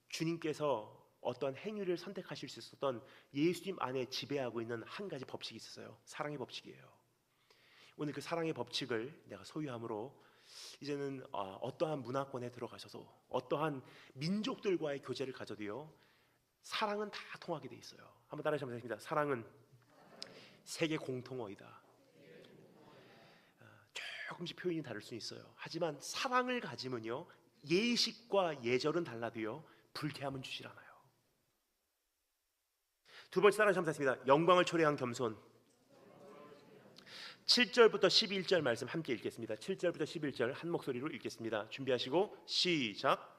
주님께서 어떤 행위를 선택하실 수 있었던 예수님 안에 지배하고 있는 한 가지 법칙이 있었어요. 사랑의 법칙이에요. 오늘 그 사랑의 법칙을 내가 소유함으로 이제는 어떠한 문화권에 들어가셔서 어떠한 민족들과의 교제를 가져도요 사랑은 다 통하게 돼 있어요. 한번 따라해 주시면 됩니다. 사랑은 세계 공통어이다. 조금씩 표현이 다를 수 있어요. 하지만 사랑을 가지면요 예식과 예절은 달라도요 불쾌함은 주질 않아요. 두 번째 따라 하시겠습니다. 영광을 초래한 겸손. 7절부터 11절 말씀 함께 읽겠습니다. 7절부터 11절 한 목소리로 읽겠습니다. 준비하시고 시작.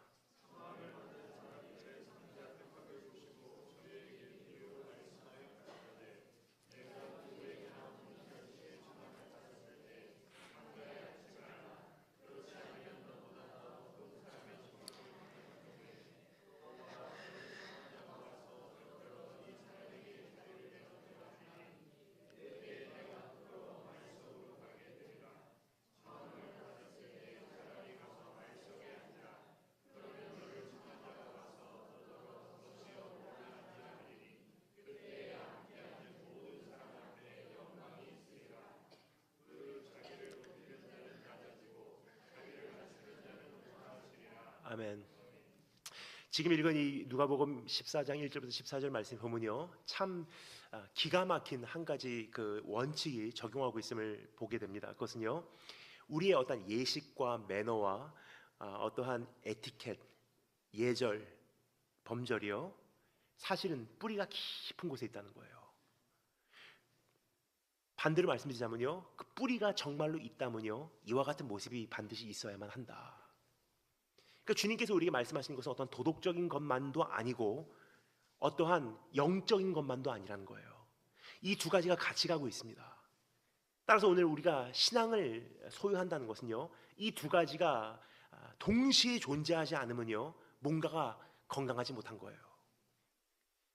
아멘. 지금 읽은 이 누가복음 14장 1절부터 14절 말씀 보면요, 참 기가 막힌 한 가지 그 원칙이 적용하고 있음을 보게 됩니다. 그것은요, 우리의 어떤 예식과 매너와 어떠한 에티켓, 예절, 범절이요, 사실은 뿌리가 깊은 곳에 있다는 거예요. 반대로 말씀드리자면요, 그 뿌리가 정말로 있다면요, 이와 같은 모습이 반드시 있어야만 한다. 그러니까 주님께서 우리에게 말씀하시는 것은 어떤 도덕적인 것만도 아니고 어떠한 영적인 것만도 아니라는 거예요. 이 두 가지가 같이 가고 있습니다. 따라서 오늘 우리가 신앙을 소유한다는 것은요, 이 두 가지가 동시에 존재하지 않으면요, 뭔가가 건강하지 못한 거예요.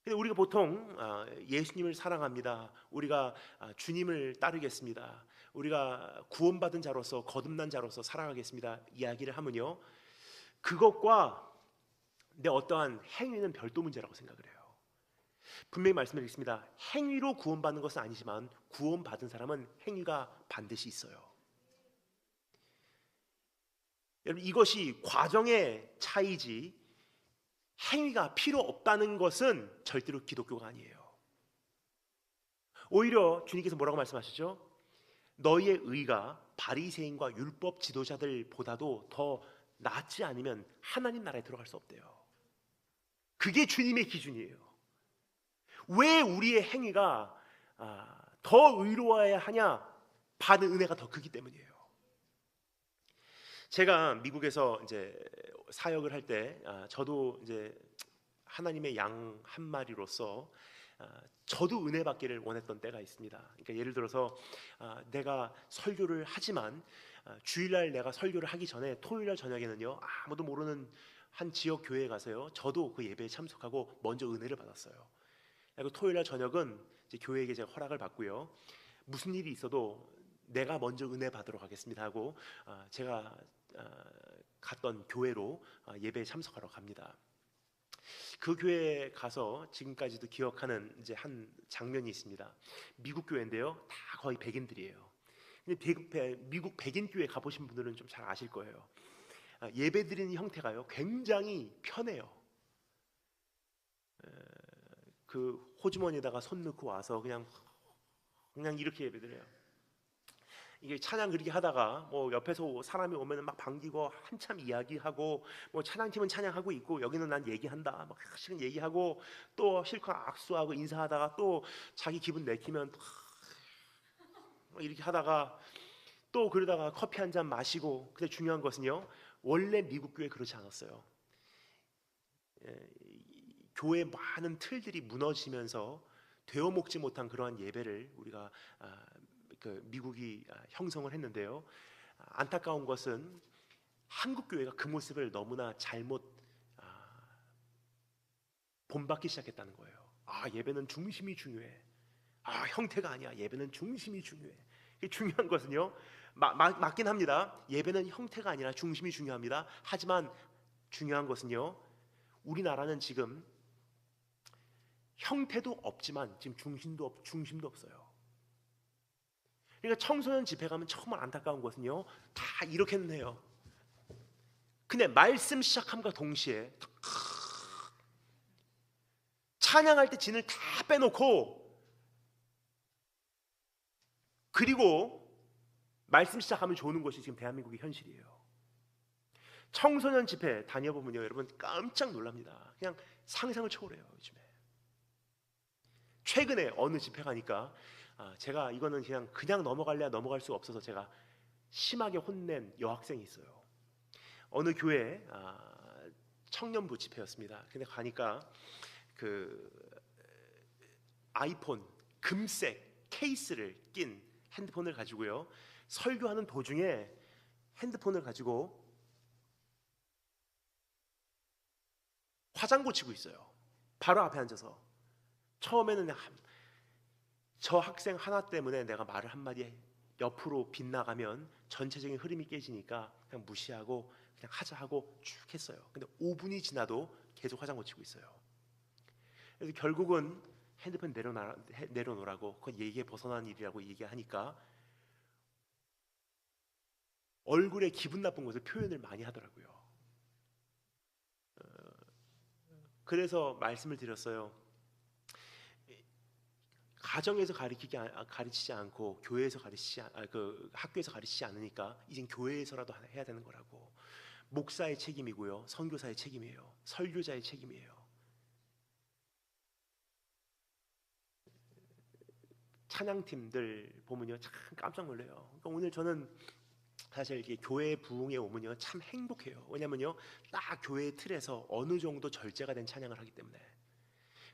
근데 우리가 보통 예수님을 사랑합니다, 우리가 주님을 따르겠습니다, 우리가 구원받은 자로서 거듭난 자로서 살아가겠습니다 이야기를 하면요, 그것과 내 어떠한 행위는 별도 문제라고 생각을 해요. 분명히 말씀드리겠습니다. 행위로 구원받는 것은 아니지만 구원받은 사람은 행위가 반드시 있어요. 여러분, 이것이 과정의 차이지 행위가 필요 없다는 것은 절대로 기독교가 아니에요. 오히려 주님께서 뭐라고 말씀하시죠? 너희의 의가 바리새인과 율법 지도자들보다도 더 낫지 않으면 하나님 나라에 들어갈 수 없대요. 그게 주님의 기준이에요. 왜 우리의 행위가 더 의로워야 하냐? 받은 은혜가 더 크기 때문이에요. 제가 미국에서 이제 사역을 할 때 저도 이제 하나님의 양 한 마리로서 저도 은혜 받기를 원했던 때가 있습니다. 그러니까 예를 들어서 내가 설교를 하지만 주일날 내가 설교를 하기 전에 토요일날 저녁에는요, 아무도 모르는 한 지역 교회에 가서요, 저도 그 예배에 참석하고 먼저 은혜를 받았어요. 그리고 토요일날 저녁은 이제 교회에게 제가 허락을 받고요, 무슨 일이 있어도 내가 먼저 은혜 받으러 가겠습니다 하고 제가 갔던 교회로 예배에 참석하러 갑니다. 그 교회에 가서 지금까지도 기억하는 이제 한 장면이 있습니다. 미국 교회인데요, 다 거의 백인들이에요. 근데 미국 백인 교회 가보신 분들은 좀 잘 아실 거예요. 예배 드리는 형태가요, 굉장히 편해요. 그 호주머니에다가 손 넣고 와서 그냥 이렇게 예배 드려요. 이게 찬양 그렇게 하다가 뭐 옆에서 사람이 오면은 막 반기고 한참 이야기하고, 뭐 찬양팀은 찬양하고 있고 여기는 난 얘기한다 막 실은 얘기하고, 또 실컷 악수하고 인사하다가 또 자기 기분 내키면 이렇게 하다가 또 그러다가 커피 한 잔 마시고. 근데 중요한 것은요, 원래 미국 교회 그렇지 않았어요. 교회 많은 틀들이 무너지면서 되어먹지 못한 그러한 예배를 우리가 미국이 형성을 했는데요, 안타까운 것은 한국 교회가 그 모습을 너무나 잘못 본받기 시작했다는 거예요. 예배는 중심이 중요해. 형태가 아니야. 예배는 중심이 중요해. 중요한 것은요, 맞긴 합니다. 예배는 형태가 아니라 중심이 중요합니다. 하지만 중요한 것은요, 우리나라는 지금 형태도 없지만 지금 중심도 없어요. 그러니까 청소년 집회 가면 정말 안타까운 것은요, 다 이렇게는 해요. 근데 말씀 시작함과 동시에 찬양할 때 진을 다 빼놓고, 그리고 말씀 시작하면 좋은 것이 지금 대한민국의 현실이에요. 청소년 집회 다녀보면요, 여러분 깜짝 놀랍니다. 그냥 상상을 초월해요. 요즘에 최근에 어느 집회 가니까 제가 이거는 그냥 넘어갈래야 넘어갈 수가 없어서 제가 심하게 혼낸 여학생이 있어요. 어느 교회 청년부 집회였습니다. 근데 가니까 그 아이폰 금색 케이스를 낀 핸드폰을 가지고요, 설교하는 도중에 핸드폰을 가지고 화장 고치고 있어요. 바로 앞에 앉아서. 처음에는 저 학생 하나 때문에 내가 말을 한마디 옆으로 빗나가면 전체적인 흐름이 깨지니까 그냥 무시하고 그냥 하자 하고 쭉 했어요. 근데 5분이 지나도 계속 화장 고치고 있어요. 그래서 결국은 핸드폰 내려놓으라고, 그건 얘기에 벗어난 일이라고 얘기하니까 얼굴에 기분 나쁜 것을 표현을 많이 하더라고요. 그래서 말씀을 드렸어요. 가정에서 가르치지 않고 교회에서 그 학교에서 가르치지 않으니까 이젠 교회에서라도 해야 되는 거라고. 목사의 책임이고요, 선교사의 책임이에요, 설교자의 책임이에요. 찬양팀들 보면요 참 깜짝 놀래요. 그러니까 오늘 저는 사실 이렇게 교회 부흥에 오면요 참 행복해요. 왜냐면요 딱 교회 틀에서 어느 정도 절제가 된 찬양을 하기 때문에.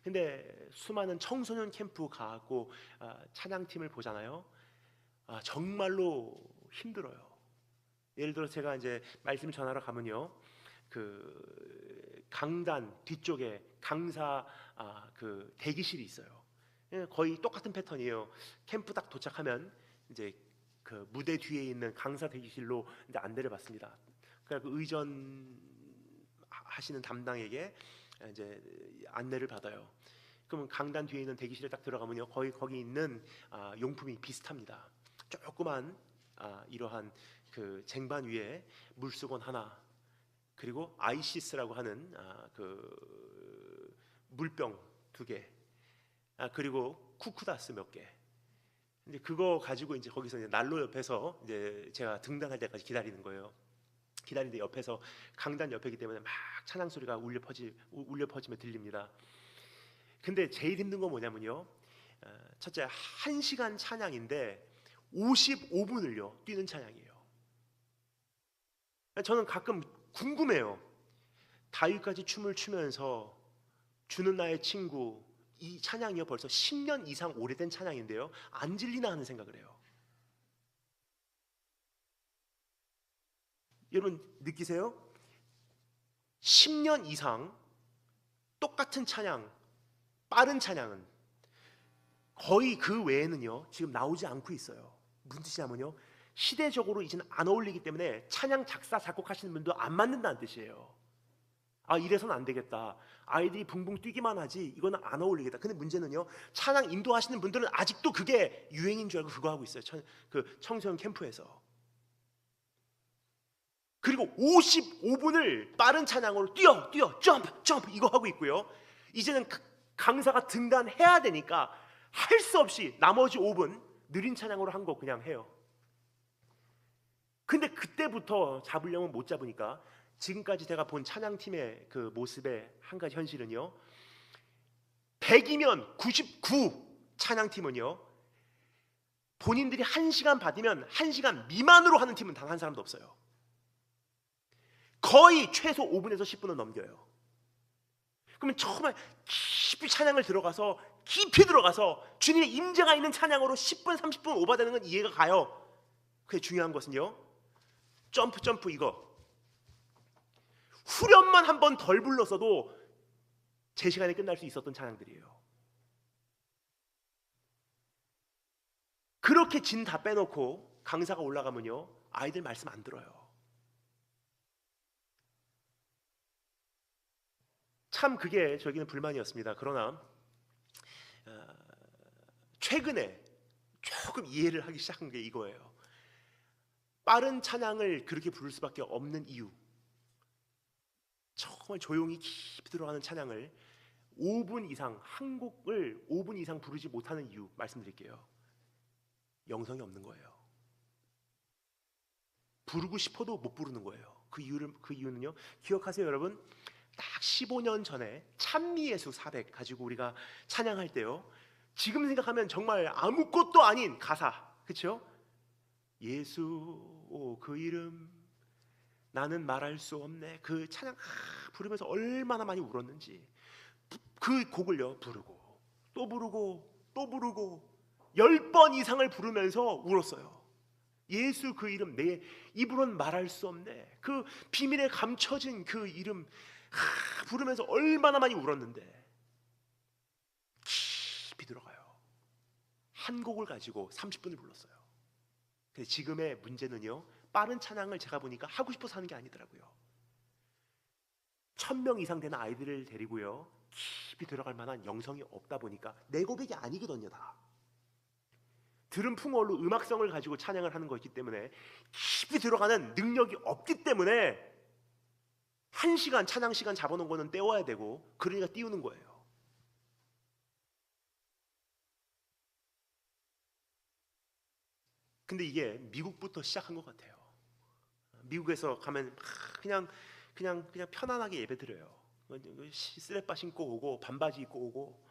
근데 수많은 청소년 캠프 가고 찬양팀을 보잖아요. 정말로 힘들어요. 예를 들어 제가 이제 말씀 전하러 가면요, 그 강단 뒤쪽에 강사 그 대기실이 있어요. 거의 똑같은 패턴이에요. 캠프 딱 도착하면 이제 그 무대 뒤에 있는 강사 대기실로 이제 안내를 받습니다. 그러니까 그 의전 하시는 담당에게 이제 안내를 받아요. 그러면 강단 뒤에 있는 대기실에 딱 들어가면요, 거기 있는 용품이 비슷합니다. 조그만 이러한 그 쟁반 위에 물수건 하나, 그리고 아이시스라고 하는 그 물병 2개, 그리고 쿠쿠다스 몇 개. 근데 그거 가지고 이제 거기서 이제 난로 옆에서 이제 제가 등단할 때까지 기다리는 거예요. 기다리는데 옆에서 강단 옆이기 때문에 막 찬양 소리가 울려 퍼지며 들립니다. 근데 제일 힘든 건 뭐냐면요, 첫째 1시간 찬양인데 55분을요 뛰는 찬양이에요. 저는 가끔 궁금해요. 다윗까지 춤을 추면서 주는 나의 친구, 이 찬양이요 벌써 10년 이상 오래된 찬양인데요 안 질리나 하는 생각을 해요. 여러분 느끼세요? 10년 이상 똑같은 찬양, 빠른 찬양은 거의 그 외에는요 지금 나오지 않고 있어요. 무슨 뜻이냐면요, 시대적으로 이제는 안 어울리기 때문에 찬양 작사 작곡하시는 분도 안 맞는다는 뜻이에요. 이래서는 안 되겠다, 아이들이 붕붕 뛰기만 하지 이거는 안 어울리겠다. 근데 문제는요, 찬양 인도하시는 분들은 아직도 그게 유행인 줄 알고 그거 하고 있어요. 그 청소년 캠프에서. 그리고 55분을 빠른 찬양으로 뛰어 점프 이거 하고 있고요. 이제는 강사가 등단해야 되니까 할 수 없이 나머지 5분 느린 찬양으로 한 거 그냥 해요. 근데 그때부터 잡으려면 못 잡으니까 지금까지 제가 본 찬양팀의 그 모습의 한 가지 현실은요, 100이면 99 찬양팀은요 본인들이 1시간 받으면 1시간 미만으로 하는 팀은 단 한 사람도 없어요. 거의 최소 5분에서 10분은 넘겨요. 그러면 정말 깊이 찬양을 깊이 들어가서 주님의 임재가 있는 찬양으로 10분 30분 오버되는 건 이해가 가요. 그게 중요한 것은요, 점프 이거 후렴만 한 번 덜 불렀어도 제 시간에 끝날 수 있었던 찬양들이에요. 그렇게 진 다 빼놓고 강사가 올라가면요 아이들 말씀 안 들어요. 참 그게 저에게는 불만이었습니다. 그러나 최근에 조금 이해를 하기 시작한 게 이거예요. 빠른 찬양을 그렇게 부를 수밖에 없는 이유, 정말 조용히 깊이 들어가는 찬양을 5분 이상, 한 곡을 5분 이상 부르지 못하는 이유 말씀드릴게요. 영성이 없는 거예요. 부르고 싶어도 못 부르는 거예요. 그 이유는요, 기억하세요 여러분? 딱 15년 전에 찬미예수 400 가지고 우리가 찬양할 때요, 지금 생각하면 정말 아무것도 아닌 가사, 그렇죠? 예수 그 이름 나는 말할 수 없네, 그 찬양 부르면서 얼마나 많이 울었는지. 그 곡을요 부르고 또 부르고 또 부르고 10번 이상을 부르면서 울었어요. 예수 그 이름 내 입으로는 말할 수 없네, 그 비밀에 감춰진 그 이름 부르면서 얼마나 많이 울었는데. 깊이 들어가요. 한 곡을 가지고 30분을 불렀어요. 근데 지금의 문제는요, 빠른 찬양을 제가 보니까 하고 싶어서 하는 게 아니더라고요. 1000명 이상 되는 아이들을 데리고요 깊이 들어갈 만한 영성이 없다 보니까 내 고백이 아니거든요. 다 들은 풍월로 음악성을 가지고 찬양을 하는 것이기 때문에 깊이 들어가는 능력이 없기 때문에 1시간 찬양 시간 잡아놓은 거는 떼워야 되고, 그러니까 띄우는 거예요. 근데 이게 미국부터 시작한 것 같아요. 미국에서 가면 그냥 편안하게 예배드려요. 슬랩바 신고 오고 반바지 입고 오고.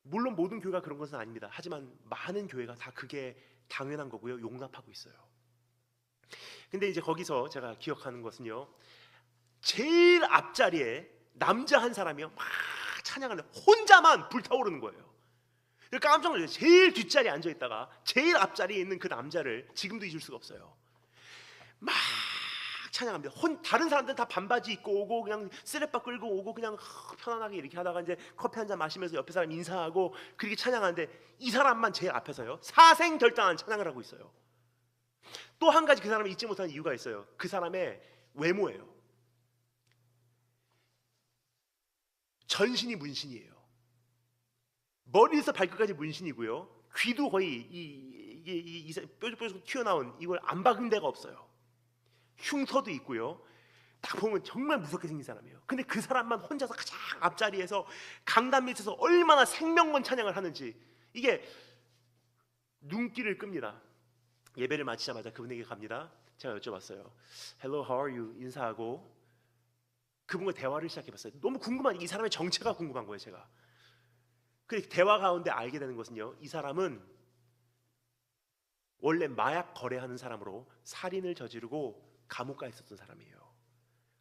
물론 모든 교회가 그런 것은 아닙니다. 하지만 많은 교회가 다 그게 당연한 거고요, 용납하고 있어요. 근데 이제 거기서 제가 기억하는 것은요, 제일 앞자리에 남자 한 사람이요 막 찬양하는데 혼자만 불타오르는 거예요. 깜짝 놀랐어요. 제일 뒷자리에 앉아있다가 제일 앞자리에 있는 그 남자를 지금도 잊을 수가 없어요. 막 찬양합니다. 다른 사람들은 다 반바지 입고 오고 그냥 쓰레빠 끌고 오고 그냥 편안하게 이렇게 하다가 이제 커피 한 잔 마시면서 옆에 사람 인사하고 그렇게 찬양하는데, 이 사람만 제일 앞에서요 사생결단한 찬양을 하고 있어요. 또 한 가지 그 사람을 잊지 못하는 이유가 있어요. 그 사람의 외모예요. 전신이 문신이에요. 머리에서 발끝까지 문신이고요, 귀도 거의 뾰족뾰족 튀어나온, 이걸 안 박은 데가 없어요. 흉터도 있고요. 딱 보면 정말 무섭게 생긴 사람이에요. 근데 그 사람만 혼자서 가장 앞자리에서 강단 밑에서 얼마나 생명건 찬양을 하는지, 이게 눈길을 끕니다. 예배를 마치자마자 그분에게 갑니다. 제가 여쭤봤어요. Hello, how are you? 인사하고 그분과 대화를 시작해봤어요. 너무 궁금한, 이 사람의 정체가 궁금한 거예요, 제가. 그 대화 가운데 알게 되는 것은요, 이 사람은 원래 마약 거래하는 사람으로 살인을 저지르고 감옥 가 있었던 사람이에요.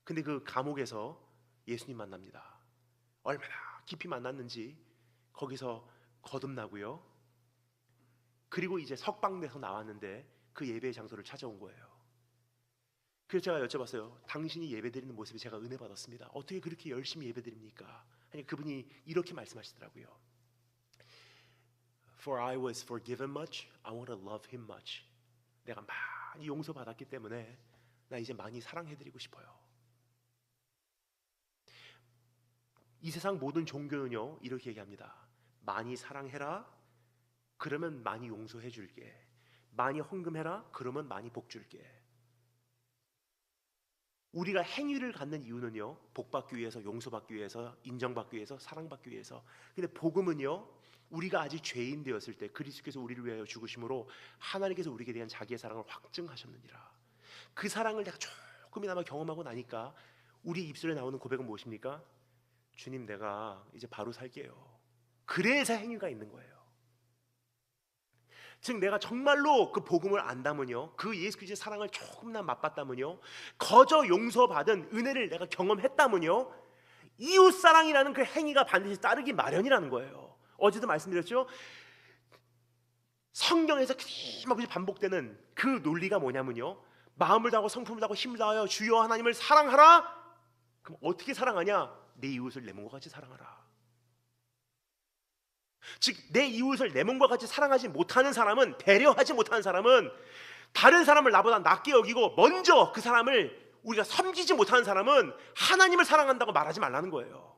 근데 그 감옥에서 예수님 만납니다. 얼마나 깊이 만났는지 거기서 거듭나고요. 그리고 이제 석방돼서 나왔는데 그 예배의 장소를 찾아온 거예요. 그래서 제가 여쭤봤어요. 당신이 예배드리는 모습에 제가 은혜 받았습니다. 어떻게 그렇게 열심히 예배드립니까? 아니, 그분이 이렇게 말씀하시더라고요. For I was forgiven much, I want to love him much. 내가 많이 용서받았기 때문에 나 이제 많이 사랑해드리고 싶어요. 이 세상 모든 종교는요 이렇게 얘기합니다. 많이 사랑해라, 그러면 많이 용서해 줄게. 많이 헌금해라, 그러면 많이 복 줄게. 우리가 행위를 갖는 이유는요, 복받기 위해서, 용서받기 위해서, 인정받기 위해서, 사랑받기 위해서. 근데 복음은요, 우리가 아직 죄인 되었을 때 그리스도께서 우리를 위하여 죽으심으로 하나님께서 우리에게 대한 자기의 사랑을 확증하셨느니라. 그 사랑을 내가 조금이나마 경험하고 나니까 우리 입술에 나오는 고백은 무엇입니까? 주님, 내가 이제 바로 살게요. 그래서 행위가 있는 거예요. 즉 내가 정말로 그 복음을 안다면요, 그 예수 그리스도의 사랑을 조금이나 맛봤다면요, 거저 용서받은 은혜를 내가 경험했다면요, 이웃사랑이라는 그 행위가 반드시 따르기 마련이라는 거예요. 어제도 말씀드렸죠. 성경에서 끊임없이 반복되는 그 논리가 뭐냐면요, 마음을 다하고 성품을 다하고 힘을 다하여 주여 하나님을 사랑하라. 그럼 어떻게 사랑하냐? 내 이웃을 내 몸과 같이 사랑하라. 즉 내 이웃을 내 몸과 같이 사랑하지 못하는 사람은, 배려하지 못하는 사람은, 다른 사람을 나보다 낮게 여기고 먼저 그 사람을 우리가 섬기지 못하는 사람은 하나님을 사랑한다고 말하지 말라는 거예요.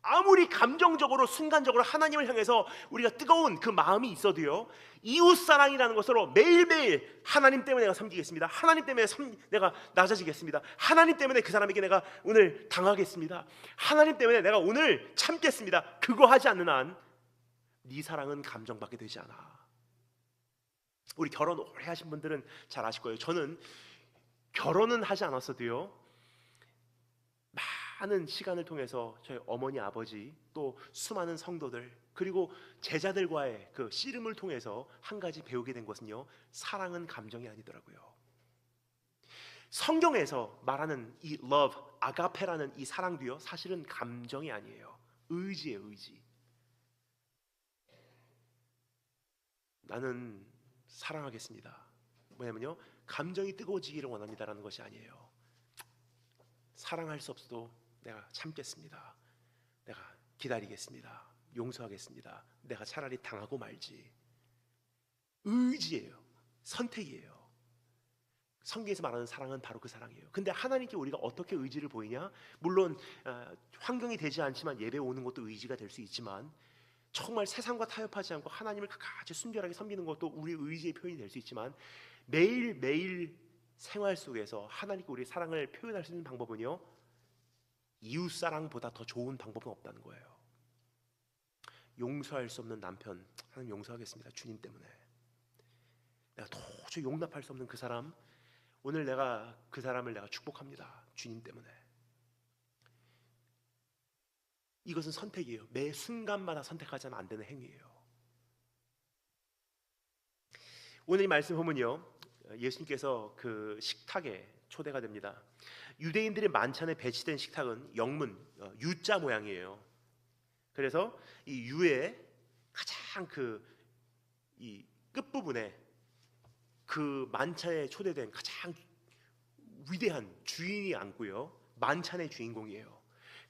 아무리 감정적으로 순간적으로 하나님을 향해서 우리가 뜨거운 그 마음이 있어도요, 이웃사랑이라는 것으로 매일매일 하나님 때문에 내가 섬기겠습니다. 하나님 때문에 내가 낮아지겠습니다. 하나님 때문에 그 사람에게 내가 오늘 당하겠습니다. 하나님 때문에 내가 오늘 참겠습니다. 그거 하지 않는 한 네 사랑은 감정받게 되지 않아. 우리 결혼 오래 하신 분들은 잘 아실 거예요. 저는 결혼은 하지 않았어도요, 많은 시간을 통해서 저희 어머니, 아버지, 또 수많은 성도들, 그리고 제자들과의 그 씨름을 통해서 한 가지 배우게 된 것은요, 사랑은 감정이 아니더라고요. 성경에서 말하는 이 love, 아가페라는 이 사랑도요, 사실은 감정이 아니에요. 의지예요, 의지. 나는 사랑하겠습니다. 뭐냐면요, 감정이 뜨거워지기를 원합니다라는 것이 아니에요. 사랑할 수 없어도 내가 참겠습니다. 내가 기다리겠습니다. 용서하겠습니다. 내가 차라리 당하고 말지. 의지예요. 선택이에요. 성경에서 말하는 사랑은 바로 그 사랑이에요. 근데 하나님께 우리가 어떻게 의지를 보이냐? 물론 환경이 되지 않지만 예배 오는 것도 의지가 될 수 있지만, 정말 세상과 타협하지 않고 하나님을 끝까지 순결하게 섬기는 것도 우리의 의지의 표현이 될 수 있지만, 매일매일 생활 속에서 하나님께 우리 사랑을 표현할 수 있는 방법은요, 이웃 사랑보다 더 좋은 방법은 없다는 거예요. 용서할 수 없는 남편, 하나님 용서하겠습니다. 주님 때문에. 내가 도저히 용납할 수 없는 그 사람, 오늘 내가 그 사람을 내가 축복합니다. 주님 때문에. 이것은 선택이에요. 매 순간마다 선택하지 않으면 안 되는 행위예요. 오늘 이 말씀 보면요, 예수님께서 그 식탁에 초대가 됩니다. 유대인들의 만찬에 배치된 식탁은 영문 U자 모양이에요. 그래서 이 U의 가장 이 끝부분에 그 만찬에 초대된 가장 위대한 주인이 앉고요, 만찬의 주인공이에요.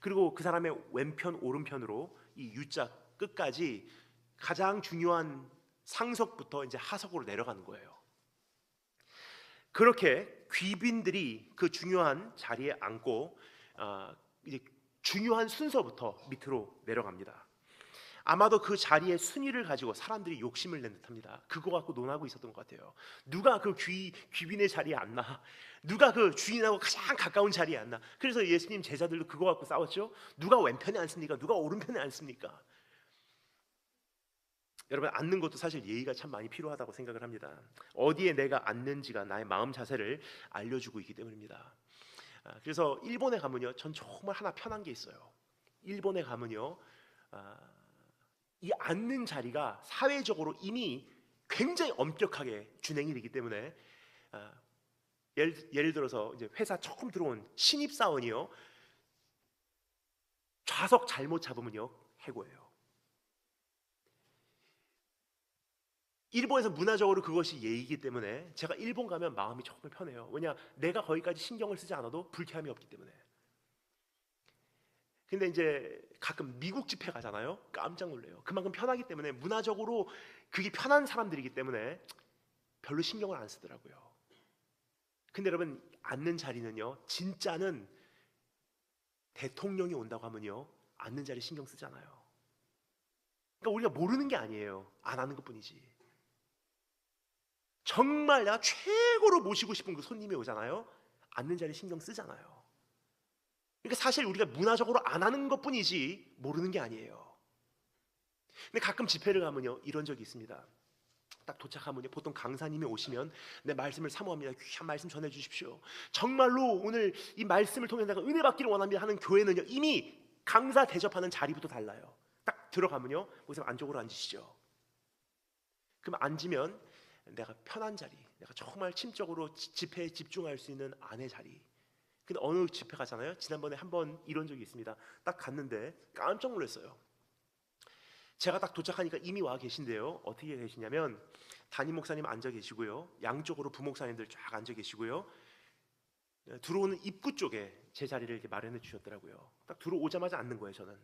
그리고 그 사람의 왼편 오른편으로 이 U자 끝까지 가장 중요한 상석부터 이제 하석으로 내려가는 거예요. 그렇게 귀빈들이 그 중요한 자리에 앉고 이제 중요한 순서부터 밑으로 내려갑니다. 아마도 그 자리의 순위를 가지고 사람들이 욕심을 낸 듯합니다. 그거 갖고 논하고 있었던 것 같아요. 누가 그 귀빈의 자리에 앉나? 누가 그 주인하고 가장 가까운 자리에 앉나? 그래서 예수님 제자들도 그거 갖고 싸웠죠. 누가 왼편에 앉습니까? 누가 오른편에 앉습니까? 여러분, 앉는 것도 사실 예의가 참 많이 필요하다고 생각을 합니다. 어디에 내가 앉는지가 나의 마음 자세를 알려주고 있기 때문입니다. 그래서 일본에 가면요, 전 정말 하나 편한 게 있어요. 일본에 가면요, 이 앉는 자리가 사회적으로 이미 굉장히 엄격하게 준행이 되기 때문에 예를 들어서 이제 회사 처음 들어온 신입 사원이요, 좌석 잘못 잡으면요 해고예요. 일본에서 문화적으로 그것이 예의이기 때문에 제가 일본 가면 마음이 정말 편해요. 왜냐, 내가 거기까지 신경을 쓰지 않아도 불쾌함이 없기 때문에. 근데 이제 가끔 미국 집회 가잖아요. 깜짝 놀래요. 그만큼 편하기 때문에, 문화적으로 그게 편한 사람들이기 때문에 별로 신경을 안 쓰더라고요. 근데 여러분, 앉는 자리는요, 진짜는 대통령이 온다고 하면요, 앉는 자리 신경 쓰잖아요. 그러니까 우리가 모르는 게 아니에요. 안 하는 것뿐이지. 정말 내가 최고로 모시고 싶은 그 손님이 오잖아요. 앉는 자리 신경 쓰잖아요. 그러니까 사실 우리가 문화적으로 안 하는 것뿐이지 모르는 게 아니에요. 근데 가끔 집회를 가면요, 이런 적이 있습니다. 딱 도착하면요, 보통 강사님이 오시면 내 말씀을 사모합니다. 귀한 말씀 전해 주십시오. 정말로 오늘 이 말씀을 통해 내가 은혜 받기를 원합니다 하는 교회는요, 이미 강사 대접하는 자리부터 달라요. 딱 들어가면요, 목사님 안쪽으로 앉으시죠. 그럼 앉으면 내가 편한 자리, 내가 정말 침적으로 집회에 집중할 수 있는 안의 자리. 근데 어느 집회 가잖아요. 지난번에 한번 이런 적이 있습니다. 딱 갔는데 깜짝 놀랐어요. 제가 딱 도착하니까 이미 와 계신데요, 어떻게 계시냐면 담임 목사님 앉아 계시고요, 양쪽으로 부목사님들 쫙 앉아 계시고요, 들어오는 입구 쪽에 제 자리를 이렇게 마련해 주셨더라고요. 딱 들어오자마자 앉는 거예요, 저는.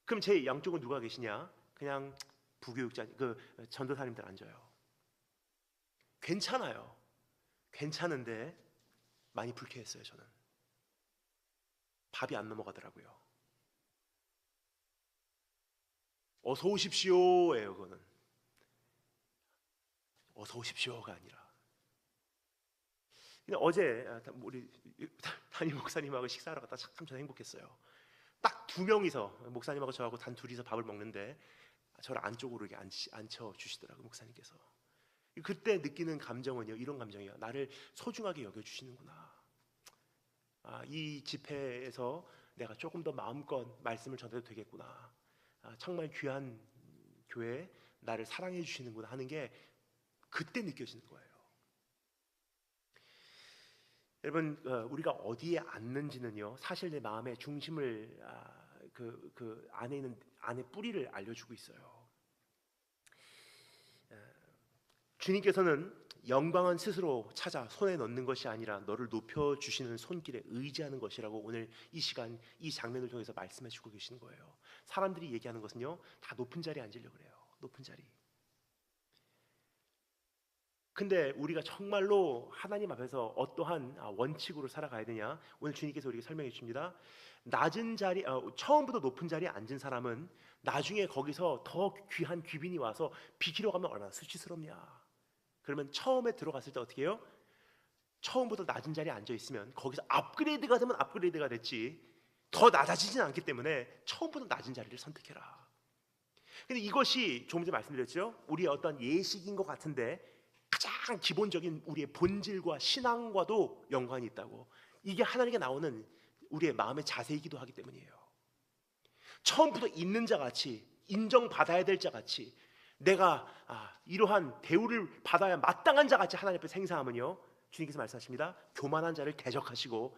그럼 제 양쪽은 누가 계시냐? 그냥 부교육자, 그 전도사님들 앉아요. 괜찮아요. 괜찮은데 많이 불쾌했어요. 저는 밥이 안 넘어가더라고요. 어서 오십시오예요. 그거는 어서 오십시오가 아니라. 근데 어제 우리 담임 목사님하고 식사하러 갔다 참 저는 행복했어요. 딱 두 명이서, 목사님하고 저하고 단 둘이서 밥을 먹는데 저를 안쪽으로 이렇게 앉혀 주시더라고요, 목사님께서. 그때 느끼는 감정은요, 이런 감정이에요. 나를 소중하게 여겨주시는구나. 이 집회에서 내가 조금 더 마음껏 말씀을 전해도 되겠구나. 정말 귀한 교회, 나를 사랑해 주시는구나 하는 게 그때 느껴지는 거예요. 여러분, 우리가 어디에 앉는지는요, 사실 내 마음의 중심을 그 안에 있는 안의 뿌리를 알려주고 있어요. 주님께서는 영광은 스스로 찾아 손에 넣는 것이 아니라 너를 높여주시는 손길에 의지하는 것이라고 오늘 이 시간, 이 장면을 통해서 말씀해주고 계시는 거예요. 사람들이 얘기하는 것은요, 다 높은 자리에 앉으려고 그래요. 높은 자리. 근데 우리가 정말로 하나님 앞에서 어떠한 원칙으로 살아가야 되냐? 오늘 주님께서 우리에게 설명해 주십니다. 낮은 자리, 처음부터 높은 자리에 앉은 사람은 나중에 거기서 더 귀한 귀빈이 와서 비키러 가면 얼마나 수치스럽냐. 그러면 처음에 들어갔을 때 어떻게 해요? 처음부터 낮은 자리에 앉아 있으면 거기서 업그레이드가 되면 업그레이드가 됐지 더 낮아지진 않기 때문에 처음부터 낮은 자리를 선택해라. 근데 이것이 조금 전에 말씀드렸죠. 우리의 어떤 예식인 것 같은데 가장 기본적인 우리의 본질과 신앙과도 연관이 있다고. 이게 하나님께 나오는 우리의 마음의 자세이기도 하기 때문이에요. 처음부터 있는 자 같이 인정받아야 될 자 같이 내가 이러한 대우를 받아야 마땅한 자 같이 하나님 앞에 생사하면요, 주님께서 말씀하십니다. 교만한 자를 대적하시고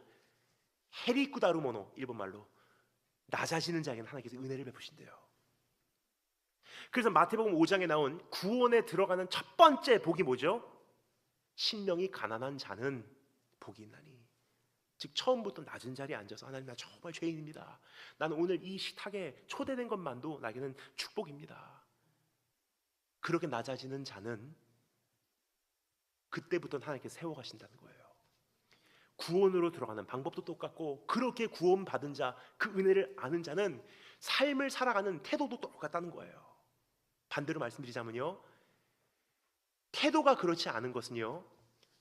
헤리쿠다루모노, 일본말로 낮아지는 자에게는 하나님께서 은혜를 베푸신대요. 그래서 마태복음 5장에 나온 구원에 들어가는 첫 번째 복이 뭐죠? 심령이 가난한 자는 복이 있나니. 즉 처음부터 낮은 자리에 앉아서 하나님, 나 정말 죄인입니다, 나는 오늘 이 식탁에 초대된 것만도 나에게는 축복입니다. 그렇게 낮아지는 자는 그때부터 하나님께서 세워가신다는 거예요. 구원으로 들어가는 방법도 똑같고 그렇게 구원받은 자, 그 은혜를 아는 자는 삶을 살아가는 태도도 똑같다는 거예요. 반대로 말씀드리자면요, 태도가 그렇지 않은 것은요,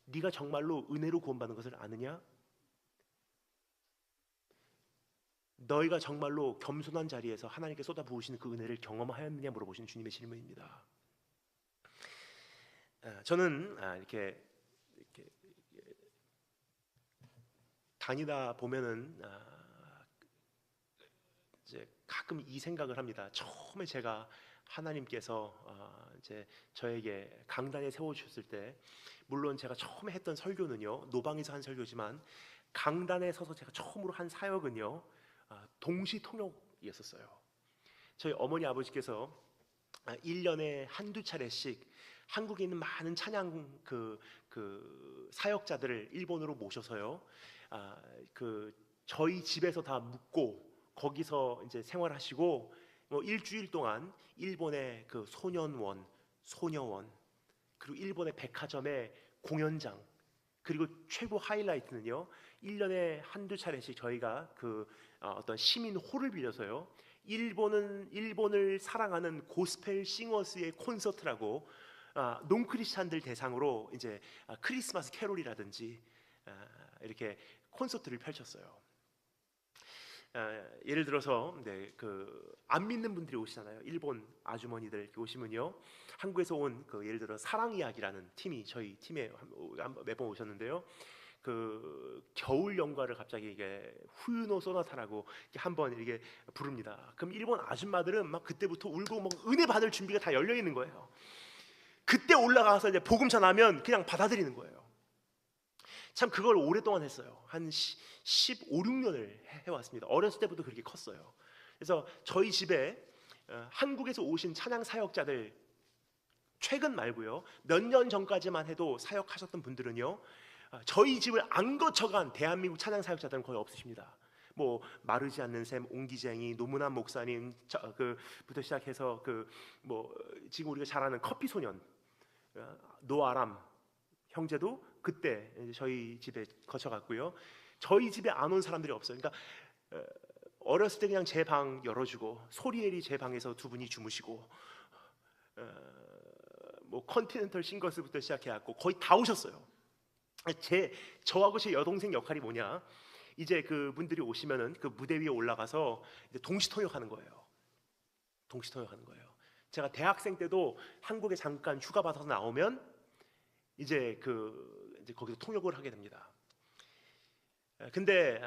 네가 정말로 은혜로 구원받는 것을 아느냐? 너희가 정말로 겸손한 자리에서 하나님께 쏟아부으시는 그 은혜를 경험하였느냐 물어보시는 주님의 질문입니다. 저는 이렇게 다니다 보면은 이제 가끔 이 생각을 합니다. 처음에 제가 하나님께서 이제 저에게 강단에 세워주셨을 때, 물론 제가 처음에 했던 설교는요 노방에서 한 설교지만 강단에 서서 제가 처음으로 한 사역은요 동시통역이었어요. 저희 어머니 아버지께서 1년에 한두 차례씩 한국에 있는 많은 찬양 그 사역자들을 일본으로 모셔서요, 저희 집에서 다 묵고 거기서 이제 생활하시고, 일주일 동안 일본의 그 소년원, 소녀원, 그리고 일본의 백화점의 공연장, 그리고 최고 하이라이트는요 1년에 한두 차례씩 저희가 어떤 시민 홀을 빌려서요 일본을 사랑하는 고스펠 싱어스의 콘서트라고 농크리스찬들 대상으로 이제 크리스마스 캐롤이라든지 이렇게 콘서트를 펼쳤어요. 예를 들어서 안 믿는 분들이 오시잖아요. 일본 아주머니들 오시면요, 한국에서 온 예를 들어 사랑이야기라는 팀이 저희 팀에 매번 오셨는데요, 겨울 연가를 갑자기 이게 후유노 소나타라고 한번 이렇게 부릅니다. 그럼 일본 아줌마들은 막 그때부터 울고 막 은혜 받을 준비가 다 열려 있는 거예요. 그때 올라가서 이제 복음 전하면 그냥 받아들이는 거예요. 참 그걸 오랫동안 했어요. 한 15, 16년을 해왔습니다. 어렸을 때부터 그렇게 컸어요. 그래서 저희 집에 한국에서 오신 찬양 사역자들, 최근 말고요 몇 년 전까지만 해도 사역하셨던 분들은요 저희 집을 안 거쳐간 대한민국 찬양 사역자들은 거의 없으십니다. 뭐 마르지 않는 샘, 옹기쟁이, 노문환 목사님 부터 시작해서 지금 우리가 잘 아는 커피 소년 노아람 형제도 그때 저희 집에 거쳐갔고요. 저희 집에 안 온 사람들이 없어요. 그러니까 어렸을 때 그냥 제 방 열어주고 소리엘이 제 방에서 두 분이 주무시고 뭐 컨티넨털 싱거스부터 시작해갖고 거의 다 오셨어요. 저하고 제 여동생 역할이 뭐냐? 이제 그분들이 오시면은 그 무대 위에 올라가서 이제 동시통역하는 거예요. 동시통역하는 거예요. 제가 대학생 때도 한국에 잠깐 휴가 받아서 나오면 이제 거기서 통역을 하게 됩니다. 근데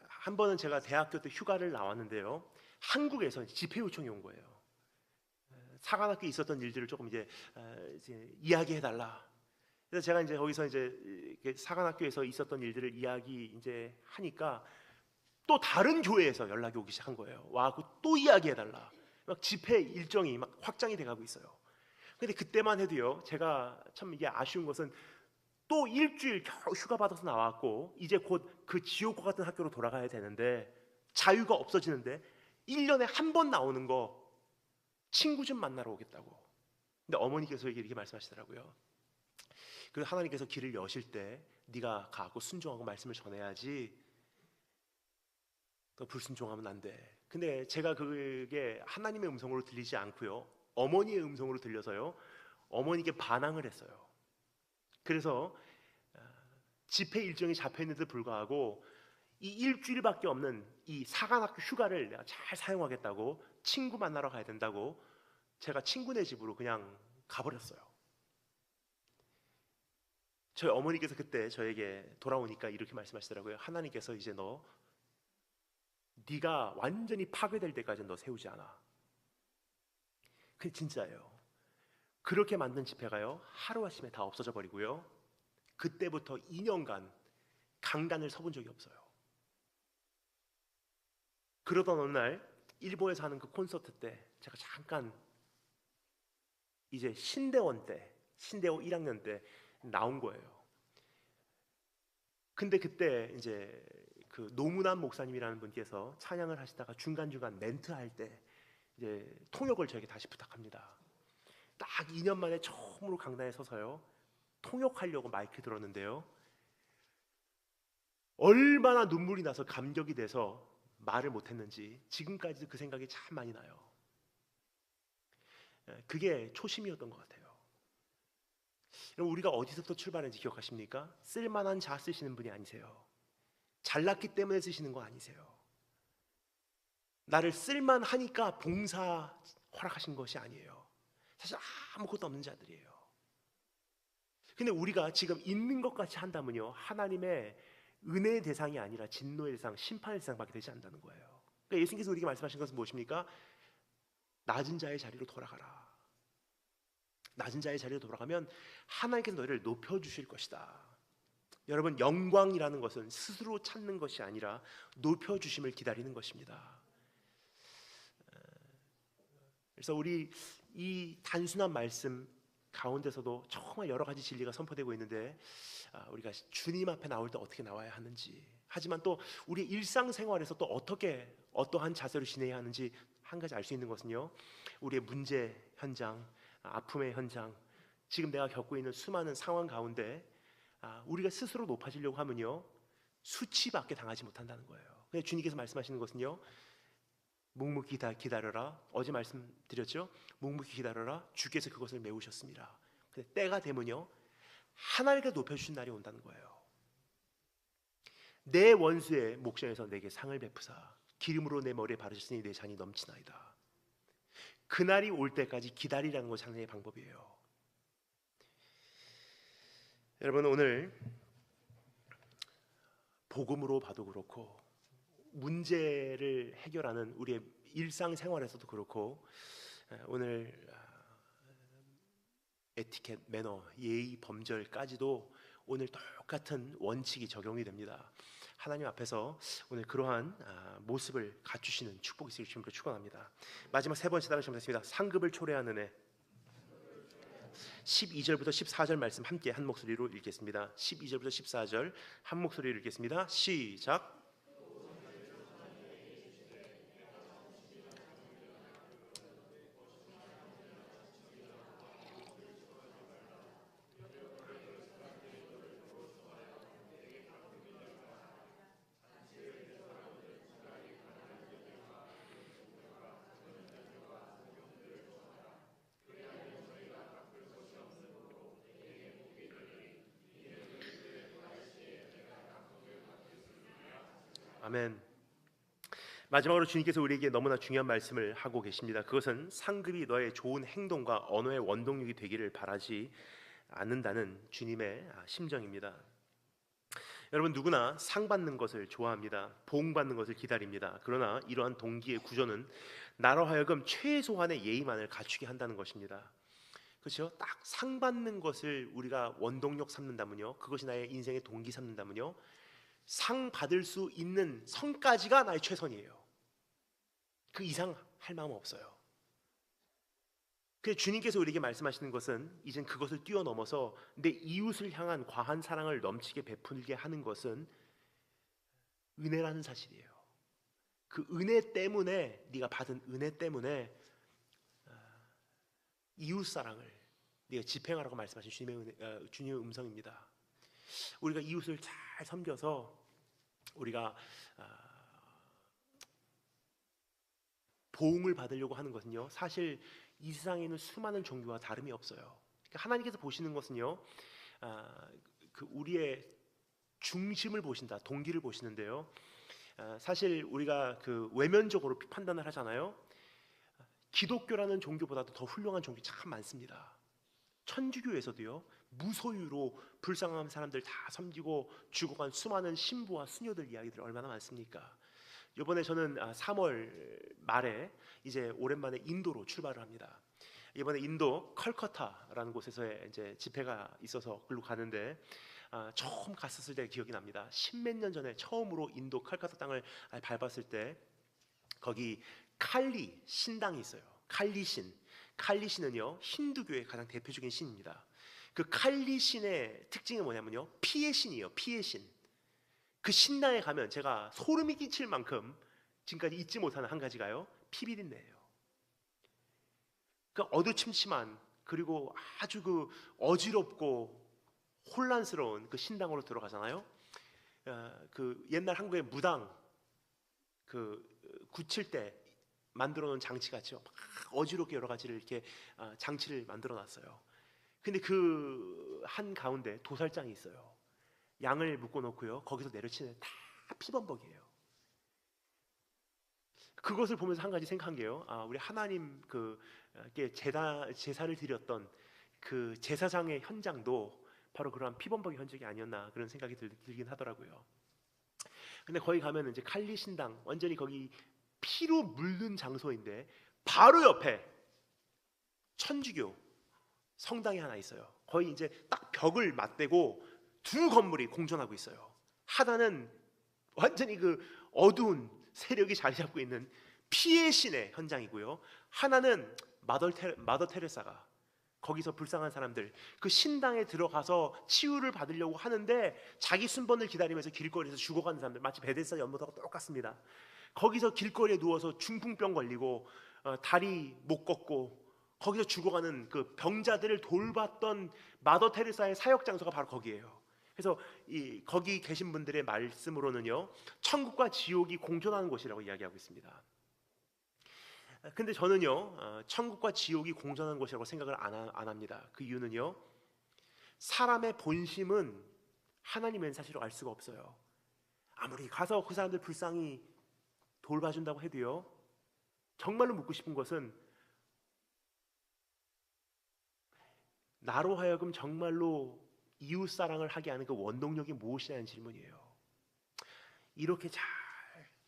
한 번은 제가 대학교 때 휴가를 나왔는데요, 한국에서 집회 요청이 온 거예요. 사관학교에 있었던 일들을 조금 이제 이야기해 달라. 그래서 제가 이제 거기서 이제 사관학교에서 있었던 일들을 이야기 이제 하니까 또 다른 교회에서 연락이 오기 시작한 거예요. 와고 또 이야기해 달라. 막 집회 일정이 막 확장이 돼가고 있어요. 근데 그때만 해도요, 제가 참 이게 아쉬운 것은 또 일주일 겨우 휴가 받아서 나왔고 이제 곧 그 지옥과 같은 학교로 돌아가야 되는데 자유가 없어지는데 1년에 한 번 나오는 거 친구 좀 만나러 오겠다고. 근데 어머니께서 이렇게 말씀하시더라고요. 그 하나님께서 길을 여실 때 네가 가고 순종하고 말씀을 전해야지, 너 불순종하면 안 돼. 근데 제가 그게 하나님의 음성으로 들리지 않고요, 어머니의 음성으로 들려서요, 어머니께 반항을 했어요. 그래서 집회 일정이 잡혀 있는데도 불구하고 이 일주일밖에 없는 이 사관학교 휴가를 내가 잘 사용하겠다고 친구 만나러 가야 된다고 제가 친구네 집으로 그냥 가버렸어요. 저희 어머니께서 그때 저에게 돌아오니까 이렇게 말씀하시더라고요. 하나님께서 이제 네가 완전히 파괴될 때까지 너 세우지 않아. 그게 진짜예요. 그렇게 만든 집회가요 하루아침에 다 없어져 버리고요, 그때부터 2년간 강단을 서본 적이 없어요. 그러던 어느 날 일본에서 하는 그 콘서트 때 제가 잠깐 이제 신대원 1학년 때 나온 거예요. 근데 그때 이제 그 노문환 목사님이라는 분께서 찬양을 하시다가 중간중간 멘트할 때 이제 통역을 저에게 다시 부탁합니다. 딱 2년 만에 처음으로 강단에 서서요 통역하려고 마이크 들었는데요, 얼마나 눈물이 나서 감격이 돼서 말을 못했는지 지금까지도 그 생각이 참 많이 나요. 그게 초심이었던 것 같아요. 여러분, 우리가 어디서부터 출발했는지 기억하십니까? 쓸만한 자 쓰시는 분이 아니세요. 잘났기 때문에 쓰시는 거 아니세요. 나를 쓸만하니까 봉사 허락하신 것이 아니에요. 사실 아무것도 없는 자들이에요. 근데 우리가 지금 있는 것 같이 한다면요, 하나님의 은혜의 대상이 아니라 진노의 대상, 심판의 대상밖에 되지 않는다는 거예요. 그러니까 예수님께서 우리에게 말씀하신 것은 무엇입니까? 낮은 자의 자리로 돌아가라. 낮은 자의 자리로 돌아가면 하나님께서 너희를 높여주실 것이다. 여러분, 영광이라는 것은 스스로 찾는 것이 아니라 높여주심을 기다리는 것입니다. 그래서 우리 이 단순한 말씀 가운데서도 정말 여러 가지 진리가 선포되고 있는데, 우리가 주님 앞에 나올 때 어떻게 나와야 하는지, 하지만 또 우리 일상생활에서 또 어떻게 어떠한 자세로 지내야 하는지 한 가지 알 수 있는 것은요, 우리의 문제 현장, 아픔의 현장, 지금 내가 겪고 있는 수많은 상황 가운데 우리가 스스로 높아지려고 하면요 수치밖에 당하지 못한다는 거예요. 그래서 주님께서 말씀하시는 것은요, 묵묵히 기다려라. 어제 말씀드렸죠? 묵묵히 기다려라. 주께서 그것을 메우셨습니다. 근데 때가 되면요 하나님께 높여주신 날이 온다는 거예요. 내 원수의 목전에서 내게 상을 베푸사 기름으로 내 머리에 바르셨으니 내 잔이 넘치나이다. 그날이 올 때까지 기다리라는 것이 하나님의 방법이에요. 여러분, 오늘 복음으로 봐도 그렇고 문제를 해결하는 우리의 일상생활에서도 그렇고, 오늘 에티켓, 매너, 예의, 범절까지도 오늘 똑같은 원칙이 적용이 됩니다. 하나님 앞에서 오늘 그러한 모습을 갖추시는 축복이 있으실 주님으로 축원합니다. 마지막 세 번째 단어 시작하겠습니다. 상급을 초래하는 애. 12절부터 14절 말씀 함께 한 목소리로 읽겠습니다. 12절부터 14절 한 목소리로 읽겠습니다. 시작. 아멘. 마지막으로 주님께서 우리에게 너무나 중요한 말씀을 하고 계십니다. 그것은 상급이 너의 좋은 행동과 언어의 원동력이 되기를 바라지 않는다는 주님의 심정입니다. 여러분, 누구나 상 받는 것을 좋아합니다. 보응 받는 것을 기다립니다. 그러나 이러한 동기의 구조는 나로 하여금 최소한의 예의만을 갖추게 한다는 것입니다. 그렇죠? 딱 상 받는 것을 우리가 원동력 삼는다면요, 그것이 나의 인생의 동기 삼는다면요, 상 받을 수 있는 선까지가 나의 최선이에요. 그 이상 할 마음은 없어요. 그래서 주님께서 우리에게 말씀하시는 것은 이젠 그것을 뛰어넘어서 내 이웃을 향한 과한 사랑을 넘치게 베풀게 하는 것은 은혜라는 사실이에요. 그 은혜 때문에, 네가 받은 은혜 때문에 이웃 사랑을 네가 집행하라고 말씀하신 주님의 음성입니다. 우리가 이웃을 잘 섬겨서 우리가 보응을 받으려고 하는 것은요, 사실 이 세상에 있는 수많은 종교와 다름이 없어요. 그러니까 하나님께서 보시는 것은요, 그 우리의 중심을 보신다, 동기를 보시는데요. 사실 우리가 그 외면적으로 판단을 하잖아요. 기독교라는 종교보다도 더 훌륭한 종교 참 많습니다. 천주교에서도요, 무소유로 불쌍한 사람들 다 섬기고 죽어간 수많은 신부와 수녀들 이야기들 얼마나 많습니까? 이번에 저는 3월 말에 이제 오랜만에 인도로 출발을 합니다. 이번에 인도 컬커타라는 곳에서 이제 집회가 있어서 글로 가는데, 처음 갔었을 때 기억이 납니다. 십몇 년 전에 처음으로 인도 컬커타 땅을 밟았을 때 거기 칼리 신당이 있어요. 칼리 신은요, 힌두교의 가장 대표적인 신입니다. 그 칼리 신의 특징은 뭐냐면요, 피의 신이에요. 피의 신. 그 신당에 가면 제가 소름이 끼칠 만큼 지금까지 잊지 못하는 한 가지가요, 피비린내예요. 그 어두침침한, 그리고 아주 그 어지럽고 혼란스러운 그 신당으로 들어가잖아요. 그 옛날 한국의 무당 그 굳힐 때 만들어 놓은 장치 같죠. 막 어지럽게 여러 가지를 이렇게 장치를 만들어 놨어요. 근데 그 한 가운데 도살장이 있어요. 양을 묶어 놓고요, 거기서 내려치는 다 피범벅이에요. 그것을 보면서 한 가지 생각한 게요, 우리 하나님 제사를 드렸던 그 제사장의 현장도 바로 그러한 피범벅의 현장이 아니었나, 그런 생각이 들긴 하더라고요. 근데 거기 가면 이제 칼리 신당, 완전히 거기 피로 물든 장소인데 바로 옆에 천주교 성당이 하나 있어요. 거의 이제 딱 벽을 맞대고 두 건물이 공존하고 있어요. 하나는 완전히 그 어두운 세력이 자리 잡고 있는 피의 신의 현장이고요, 하나는 마더 테레사가 거기서 불쌍한 사람들 그 신당에 들어가서 치유를 받으려고 하는데 자기 순번을 기다리면서 길거리에서 죽어가는 사람들, 마치 베데스다 연못하고 똑같습니다. 거기서 길거리에 누워서 중풍병 걸리고 다리 못 걷고 거기서 죽어가는 그 병자들을 돌봤던 마더 테레사의 사역 장소가 바로 거기예요. 그래서 거기 계신 분들의 말씀으로는요, 천국과 지옥이 공존하는 곳이라고 이야기하고 있습니다. 근데 저는요, 천국과 지옥이 공존하는 곳이라고 생각을 안 합니다. 그 이유는요, 사람의 본심은 하나님은 사실 알 수가 없어요. 아무리 가서 그 사람들 불쌍히 돌봐준다고 해도요, 정말로 묻고 싶은 것은 나로 하여금 정말로 이웃사랑을 하게 하는 그 원동력이 무엇이냐는 질문이에요. 이렇게 잘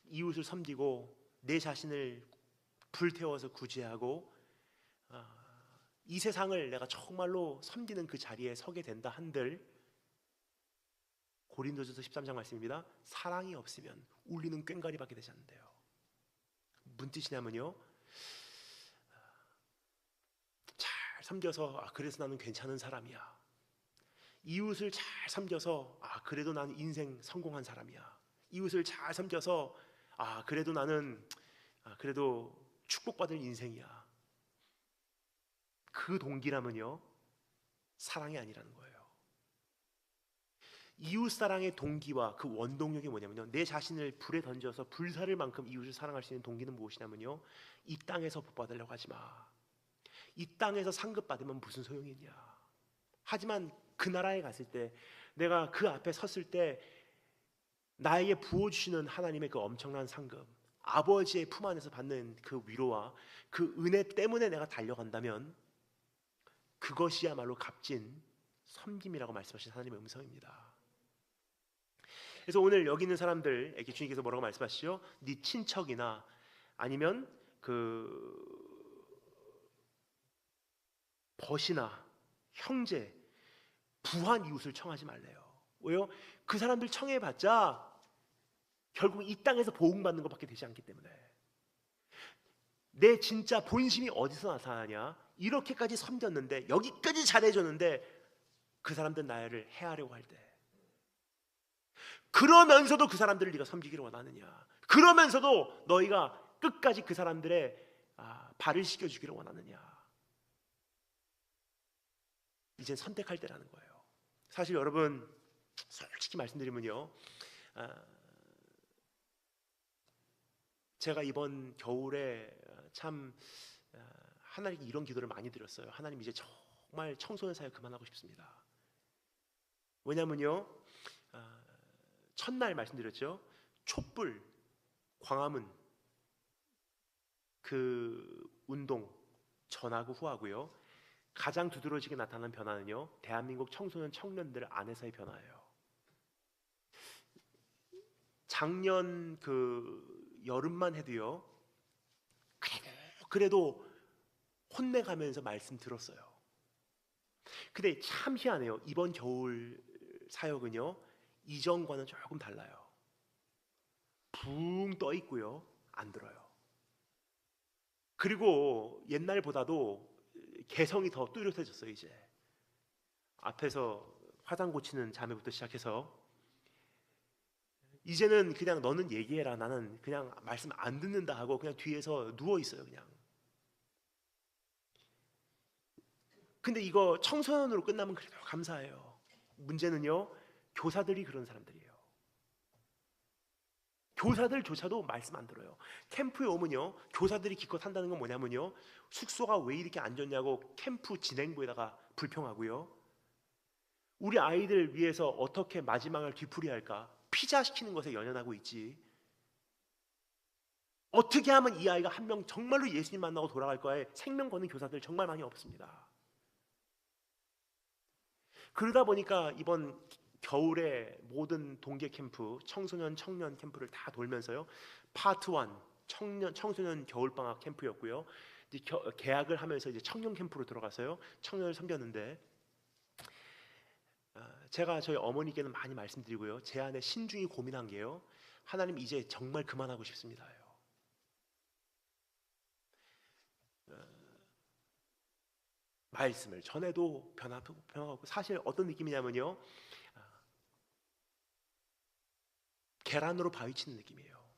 이웃을 섬기고 내 자신을 불태워서 구제하고 이 세상을 내가 정말로 섬기는 그 자리에 서게 된다 한들, 고린도전서 13장 말씀입니다. 사랑이 없으면 울리는 꽹과리밖에 되지 않는데요. 무슨 뜻이냐면요, 잘 섬겨서 그래서 나는 괜찮은 사람이야, 이웃을 잘 섬겨서 그래도 나는 인생 성공한 사람이야, 이웃을 잘 섬겨서 그래도 나는 그래도 축복받을 인생이야, 그 동기라면요, 사랑이 아니라는 거예요. 이웃사랑의 동기와 그 원동력이 뭐냐면요, 내 자신을 불에 던져서 불살을 만큼 이웃을 사랑할 수 있는 동기는 무엇이냐면요, 이 땅에서 복받으려고 하지 마. 이 땅에서 상급받으면 무슨 소용이 있냐. 하지만 그 나라에 갔을 때, 내가 그 앞에 섰을 때 나에게 부어주시는 하나님의 그 엄청난 상급, 아버지의 품 안에서 받는 그 위로와 그 은혜 때문에 내가 달려간다면 그것이야말로 값진 섬김이라고 말씀하신 하나님의 음성입니다. 그래서 오늘 여기 있는 사람들에게 주님께서 뭐라고 말씀하시죠? 네 친척이나 아니면 그 벗이나 형제, 부한 이웃을 청하지 말래요. 왜요? 그 사람들 청해봤자 결국 이 땅에서 보응받는 것밖에 되지 않기 때문에. 내 진짜 본심이 어디서 나타나냐? 이렇게까지 섬겼는데, 여기까지 잘해줬는데 그 사람들 나를 해하려고 할 때, 그러면서도 그 사람들을 네가 섬기기를 원하느냐? 그러면서도 너희가 끝까지 그 사람들의 발을 씻겨주기를 원하느냐? 이제 선택할 때라는 거예요. 사실 여러분, 솔직히 말씀드리면요, 제가 이번 겨울에 참 하나님께 이런 기도를 많이 드렸어요. 하나님, 이제 정말 청소년 사역 그만하고 싶습니다. 왜냐면요, 첫날 말씀드렸죠. 촛불, 광화문 그 운동 전하고 후하고요. 가장 두드러지게 나타난 변화는요, 대한민국 청소년 청년들 안에서의 변화예요. 작년 그 여름만 해도요, 그래도 혼내가면서 말씀 들었어요. 근데 참 희한해요. 이번 겨울 사역은요, 이전과는 조금 달라요. 붕 떠 있고요, 안 들어요. 그리고 옛날보다도 개성이 더 뚜렷해졌어요. 이제 앞에서 화장 고치는 자매부터 시작해서 이제는 그냥 너는 얘기해라, 나는 그냥 말씀 안 듣는다 하고 그냥 뒤에서 누워 있어요. 그냥. 근데 이거 청소년으로 끝나면 그래도 감사해요. 문제는요, 교사들이 그런 사람들이에요. 교사들조차도 말씀 안 들어요. 캠프에 오면요, 교사들이 기껏 한다는 건 뭐냐면요, 숙소가 왜 이렇게 안 좋냐고 캠프 진행부에다가 불평하고요, 우리 아이들 위해서 어떻게 마지막을 뒤풀이할까 피자 시키는 것에 연연하고 있지, 어떻게 하면 이 아이가 한 명 정말로 예수님 만나고 돌아갈 거에 생명 거는 교사들 정말 많이 없습니다. 그러다 보니까 이번 겨울에 모든 동계 캠프, 청소년 청년 캠프를 다 돌면서요, 파트 1 청소년 겨울방학 캠프였고요, 이제 개학을 하면서 이제 청년 캠프로 들어가서요, 청년을 섬겼는데, 제가 저희 어머니께는 많이 말씀드리고요, 제 안에 신중히 고민한 게요, 하나님 이제 정말 그만하고 싶습니다요. 말씀을 전해도 변화하고 사실 어떤 느낌이냐면요, 계란으로 바위 치는 느낌이에요.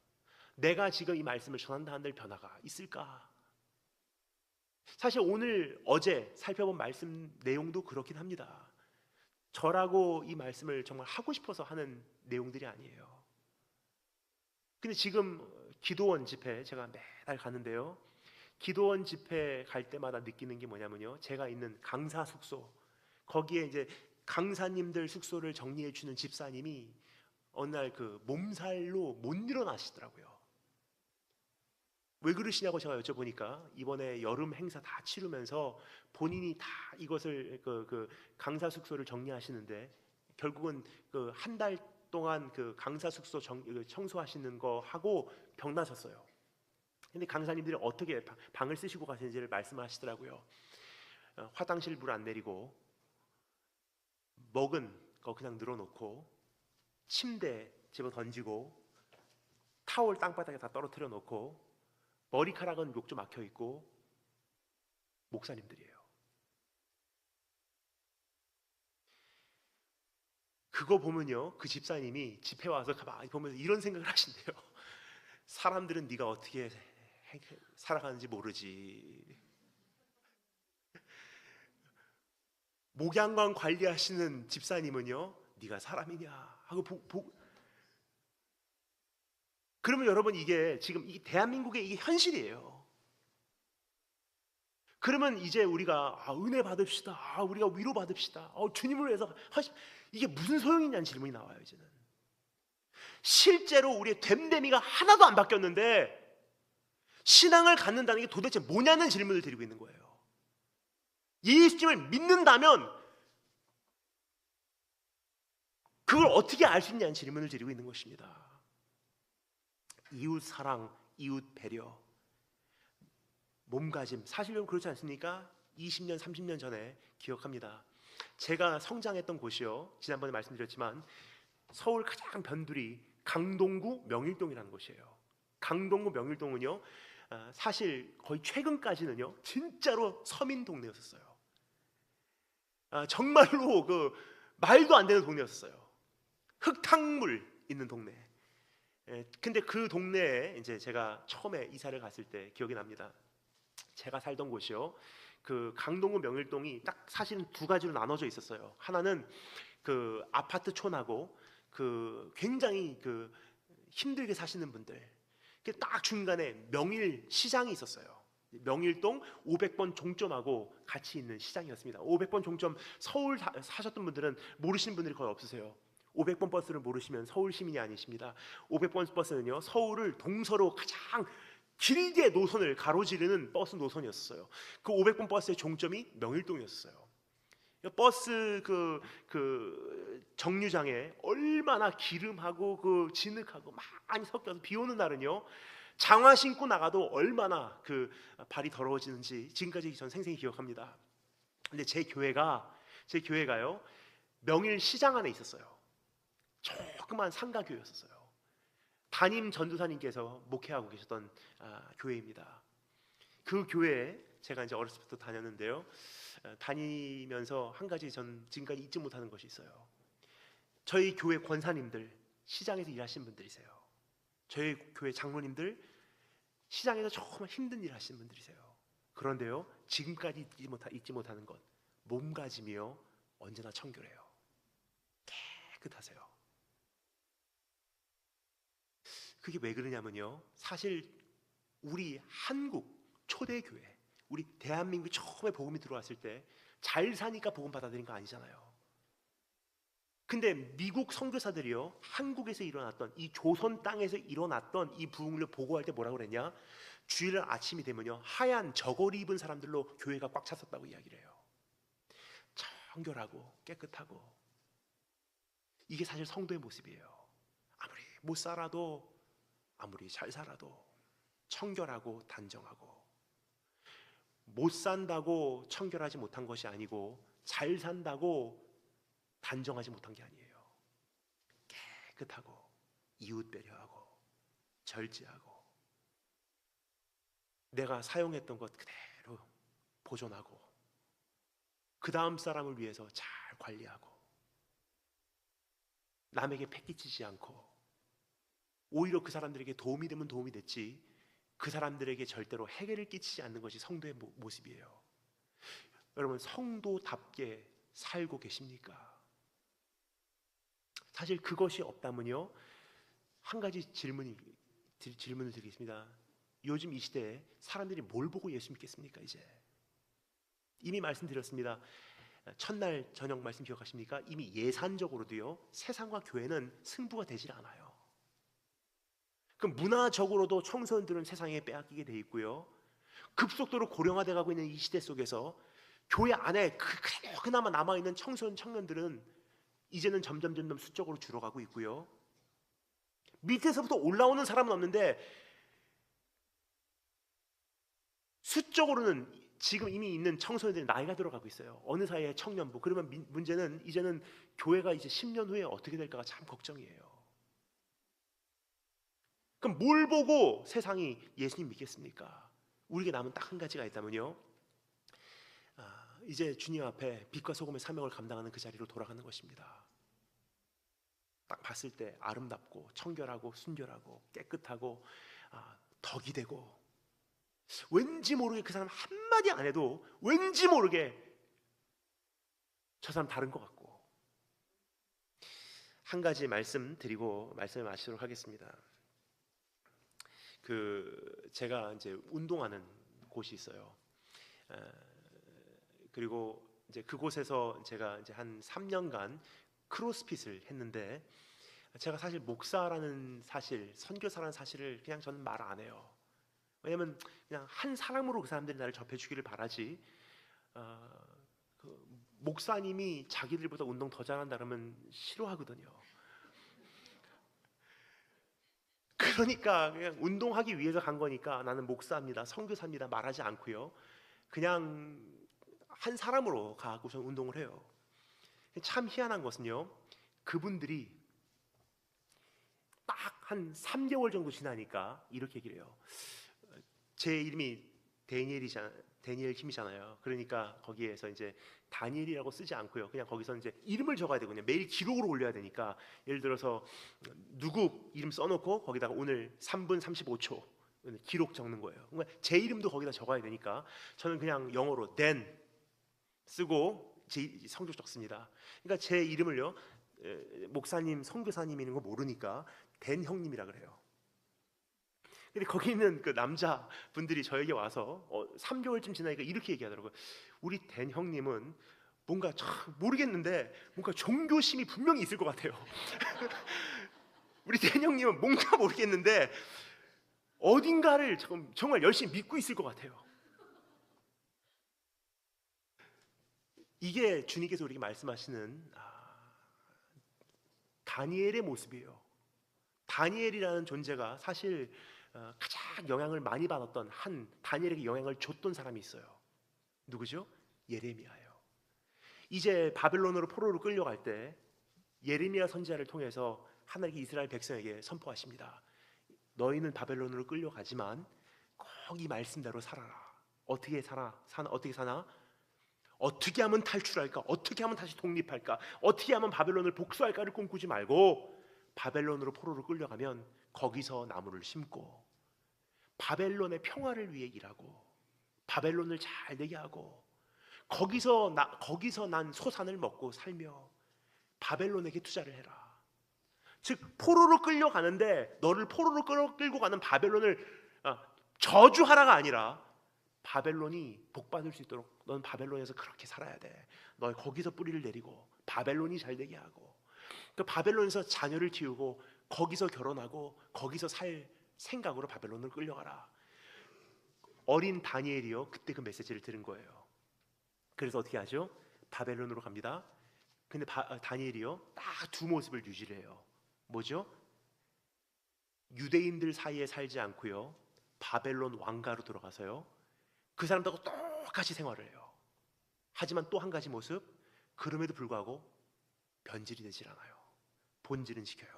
내가 지금 이 말씀을 전한다 한들 변화가 있을까? 사실 오늘 어제 살펴본 말씀 내용도 그렇긴 합니다. 저라고 이 말씀을 정말 하고 싶어서 하는 내용들이 아니에요. 근데 지금 기도원 집회 제가 매달 가는데요, 기도원 집회 갈 때마다 느끼는 게 뭐냐면요, 제가 있는 강사 숙소, 거기에 이제 강사님들 숙소를 정리해 주는 집사님이 어느 날 그 몸살로 못 일어나시더라고요. 왜 그러시냐고 제가 여쭤보니까 이번에 여름 행사 다 치르면서 본인이 다 이것을 그 강사 숙소를 정리하시는데 결국은 그 한 달 동안 그 강사 숙소 청소하시는 거 하고 병나셨어요. 근데 강사님들이 어떻게 방을 쓰시고 가시는지를 말씀하시더라고요. 화장실 물 안 내리고 먹은 거 그냥 늘어놓고 침대 집어 던지고 타올 땅바닥에 다 떨어뜨려 놓고 머리카락은 욕조 막혀 있고 목사님들이에요. 그거 보면요, 그 집사님이 집회 와서 가만히 보면서 이런 생각을 하신대요. 사람들은 네가 어떻게 살아가는지 모르지. 목양관 관리하시는 집사님은요, 네가 사람이냐 하고 그러면 여러분 이게 지금 이 대한민국의 이게 현실이에요. 그러면 이제 우리가 은혜 받읍시다, 우리가 위로 받읍시다, 주님을 위해서 이게 무슨 소용이냐는 질문이 나와요. 이제는 실제로 우리의 됨됨이가 하나도 안 바뀌었는데 신앙을 갖는다는 게 도대체 뭐냐는 질문을 드리고 있는 거예요. 예수님을 믿는다면 그걸 어떻게 알 수 있냐는 질문을 드리고 있는 것입니다. 이웃 사랑, 이웃 배려, 몸가짐, 사실 좀 그렇지 않습니까? 20년, 30년 전에 기억합니다. 제가 성장했던 곳이요, 지난번에 말씀드렸지만 서울 가장 변두리 강동구 명일동이라는 곳이에요. 강동구 명일동은요, 사실 거의 최근까지는요 진짜로 서민 동네였었어요. 정말로 그 말도 안 되는 동네였어요. 흙탕물 있는 동네. 근데 그 동네에 이제 제가 처음에 이사를 갔을 때 기억이 납니다. 제가 살던 곳이요, 그 강동구 명일동이 딱 사실은 두 가지로 나눠져 있었어요. 하나는 그 아파트촌하고 그 굉장히 그 힘들게 사시는 분들, 딱 중간에 명일 시장이 있었어요. 명일동 500번 종점하고 같이 있는 시장이었습니다. 500번 종점 서울 사셨던 분들은 모르시는 분들이 거의 없으세요. 500번 버스를 모르시면 서울 시민이 아니십니다. 500번 버스는요, 서울을 동서로 가장 길게 노선을 가로지르는 버스 노선이었어요. 그 500번 버스의 종점이 명일동이었어요. 버스 그 정류장에 얼마나 기름하고 그 진흙하고 많이 섞여서 비 오는 날은요, 장화 신고 나가도 얼마나 그 발이 더러워지는지 지금까지 전 생생히 기억합니다. 근데 제 교회가요, 명일 시장 안에 있었어요. 조그만 상가교회였어요. 담임 전도사님께서 목회하고 계셨던 교회입니다. 그 교회에 제가 이제 어렸을 때부터 다녔는데요, 다니면서 한 가지 전 지금까지 잊지 못하는 것이 있어요. 저희 교회 권사님들 시장에서 일하시는 분들이세요. 저희 교회 장로님들 시장에서 정말 힘든 일 하시는 분들이세요. 그런데요, 지금까지 잊지 못하는 것, 몸가짐이요 언제나 청결해요. 깨끗하세요. 그게 왜 그러냐면요, 사실 우리 한국 초대교회, 우리 대한민국 처음에 복음이 들어왔을 때 잘 사니까 복음 받아들인 거 아니잖아요. 근데 미국 선교사들이요, 한국에서 일어났던 이 조선 땅에서 일어났던 이 부흥을 보고할 때 뭐라고 그랬냐, 주일 아침이 되면요 하얀 저고리 입은 사람들로 교회가 꽉 찼었다고 이야기를 해요. 청결하고 깨끗하고. 이게 사실 성도의 모습이에요. 아무리 못 살아도, 아무리 잘 살아도 청결하고 단정하고. 못 산다고 청결하지 못한 것이 아니고, 잘 산다고 단정하지 못한 게 아니에요. 깨끗하고 이웃 배려하고 절제하고, 내가 사용했던 것 그대로 보존하고, 그 다음 사람을 위해서 잘 관리하고, 남에게 패기치지 않고, 오히려 그 사람들에게 도움이 되면 도움이 됐지, 그 사람들에게 절대로 해괴를 끼치지 않는 것이 성도의 모습이에요. 여러분, 성도답게 살고 계십니까? 사실 그것이 없다면요, 한 가지 질문을 드리겠습니다. 요즘 이 시대에 사람들이 뭘 보고 예수 믿겠습니까? 이제 이미 말씀드렸습니다. 첫날 저녁 말씀 기억하십니까? 이미 예산적으로도요, 세상과 교회는 승부가 되질 않아요. 그럼 문화적으로도 청소년들은 세상에 빼앗기게 돼 있고요, 급속도로 고령화돼 가고 있는 이 시대 속에서 교회 안에 그나마 남아있는 청소년 청년들은 이제는 점점 수적으로 줄어가고 있고요, 밑에서부터 올라오는 사람은 없는데 수적으로는 지금 이미 있는 청소년들이 나이가 들어가고 있어요. 어느 사이에 청년부. 그러면 문제는 이제는 교회가 이제 10년 후에 어떻게 될까가 참 걱정이에요. 그럼 뭘 보고 세상이 예수님 믿겠습니까? 우리에게 남은 딱 한 가지가 있다면요, 이제 주님 앞에 빛과 소금의 사명을 감당하는 그 자리로 돌아가는 것입니다. 딱 봤을 때 아름답고 청결하고 순결하고 깨끗하고 덕이 되고, 왠지 모르게 그 사람 한마디 안 해도 왠지 모르게 저 사람 다른 것 같고. 한 가지 말씀 드리고 말씀을 마치도록 하겠습니다. 제가 이제 운동하는 곳이 있어요. 그리고 이제 그곳에서 제가 이제 한 3년간 크로스핏을 했는데, 제가 사실 목사라는 사실, 선교사라는 사실을 그냥 저는 말 안 해요. 왜냐면 그냥 한 사람으로 그 사람들이 나를 접해주기를 바라지, 목사님이 자기들보다 운동 더 잘한다 그러면 싫어하거든요. 그러니까 그냥 운동하기 위해서 간 거니까 나는 목사입니다, 선교사입니다 말하지 않고요, 그냥 한 사람으로 가고 저는 운동을 해요. 참 희한한 것은요, 그분들이 딱 한 3개월 정도 지나니까 이렇게 얘기를 해요. 제 이름이 데니엘 김이잖아요. 그러니까 거기에서 이제 다니엘이라고 쓰지 않고요, 그냥 거기서 이제 이름을 적어야 되거든요. 매일 기록으로 올려야 되니까, 예를 들어서 누구 이름 써놓고 거기다가 오늘 3분 35초 기록 적는 거예요. 그러니까 제 이름도 거기다 적어야 되니까 저는 그냥 영어로 Dan 쓰고 제 성적 적습니다. 그러니까 제 이름을요, 목사님, 선교사님 이런 거 모르니까 댄 형님이라 그래요. 근데 거기 있는 그 남자 분들이 저에게 와서 3개월쯤 지나니까 이렇게 얘기하더라고요. 우리 댄 형님은 뭔가 참 모르겠는데 뭔가 종교심이 분명히 있을 것 같아요. 우리 대형님은 뭔가 모르겠는데 어딘가를 정말 열심히 믿고 있을 것 같아요. 이게 주님께서 우리에게 말씀하시는 다니엘의 모습이에요. 다니엘이라는 존재가 사실 가장 영향을 많이 받았던 다니엘에게 영향을 줬던 사람이 있어요. 누구죠? 예레미야예요. 이제 바벨론으로 포로로 끌려갈 때 예레미야 선지자를 통해서 하나님께 이스라엘 백성에게 선포하십니다. 너희는 바벨론으로 끌려가지만 꼭 이 말씀대로 살아라. 어떻게 사나? 어떻게 하면 탈출할까? 어떻게 하면 다시 독립할까? 어떻게 하면 바벨론을 복수할까를 꿈꾸지 말고 바벨론으로 포로로 끌려가면 거기서 나무를 심고 바벨론의 평화를 위해 일하고 바벨론을 잘 되게 하고 거기서 난 소산을 먹고 살며 바벨론에게 투자를 해라. 즉 포로로 끌려가는데 너를 포로로 끌고 가는 바벨론을 저주하라가 아니라 바벨론이 복받을 수 있도록 넌 바벨론에서 그렇게 살아야 돼. 너 거기서 뿌리를 내리고 바벨론이 잘 되게 하고 그 바벨론에서 자녀를 키우고 거기서 결혼하고 거기서 살 생각으로 바벨론을 끌려가라. 어린 다니엘이요 그때 그 메시지를 들은 거예요. 그래서 어떻게 하죠? 바벨론으로 갑니다. 근데 다니엘이요 딱 두 모습을 유지를 해요. 뭐죠? 유대인들 사이에 살지 않고요 바벨론 왕가로 들어가서요 그 사람들하고 똑같이 생활을 해요. 하지만 또 한 가지 모습, 그럼에도 불구하고 변질이 되질 않아요. 본질은 지켜요.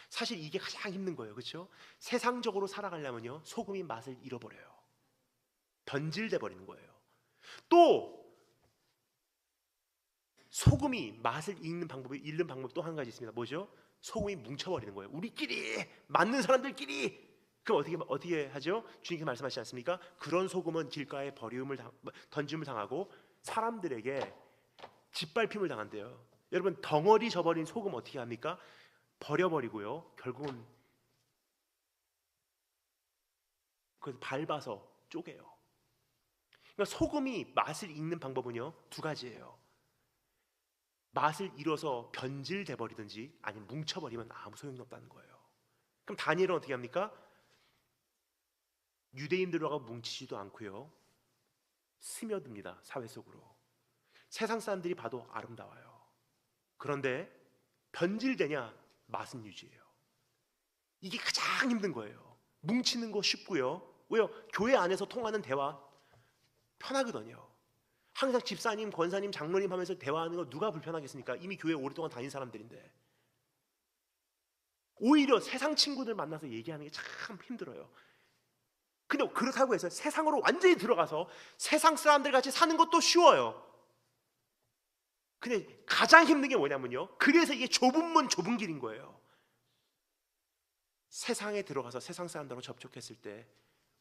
사실 이게 가장 힘든 거예요. 그렇죠? 세상적으로 살아가려면요 소금이 맛을 잃어버려요. 변질돼 버리는 거예요. 또 소금이 맛을 잃는 방법이 또 한 가지 있습니다. 뭐죠? 소금이 뭉쳐버리는 거예요. 우리끼리 맞는 사람들끼리. 그럼 어떻게 하죠? 주님께서 말씀하시지 않습니까? 그런 소금은 길가에 던짐을 당하고 사람들에게 짓밟힘을 당한대요. 여러분 덩어리 져버린 소금 어떻게 합니까? 버려버리고요 결국은 그래서 밟아서 쪼개요. 그러니까 소금이 맛을 잃는 방법은요 두 가지예요. 맛을 잃어서 변질돼 버리든지 아니면 뭉쳐버리면 아무 소용이 없다는 거예요. 그럼 다니엘은 어떻게 합니까? 유대인들하고 뭉치지도 않고요 스며듭니다. 사회 속으로. 세상 사람들이 봐도 아름다워요. 그런데 변질되냐? 맛은 유지해요. 이게 가장 힘든 거예요. 뭉치는 거 쉽고요. 왜요? 교회 안에서 통하는 대화 편하거든요. 항상 집사님, 권사님, 장로님 하면서 대화하는 거 누가 불편하겠습니까? 이미 교회 오랫동안 다닌 사람들인데. 오히려 세상 친구들 만나서 얘기하는 게 참 힘들어요. 근데 그렇다고 해서 세상으로 완전히 들어가서 세상 사람들 같이 사는 것도 쉬워요. 근데 가장 힘든 게 뭐냐면요 그래서 이게 좁은 문 좁은 길인 거예요. 세상에 들어가서 세상 사람들하고 접촉했을 때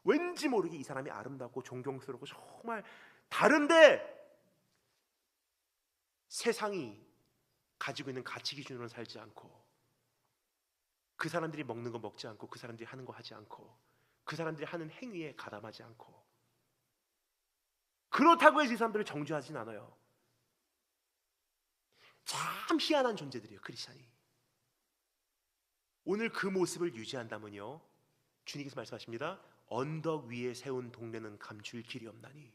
왠지 모르게 이 사람이 아름답고 존경스럽고 정말 다른데 세상이 가지고 있는 가치 기준으로 살지 않고 그 사람들이 먹는 거 먹지 않고 그 사람들이 하는 거 하지 않고 그 사람들이 하는 행위에 가담하지 않고 그렇다고 해서 이 사람들을 정죄하진 않아요. 참 희한한 존재들이에요 크리스찬이. 오늘 그 모습을 유지한다면요 주님께서 말씀하십니다. 언덕 위에 세운 동네는 감출 길이 없나니.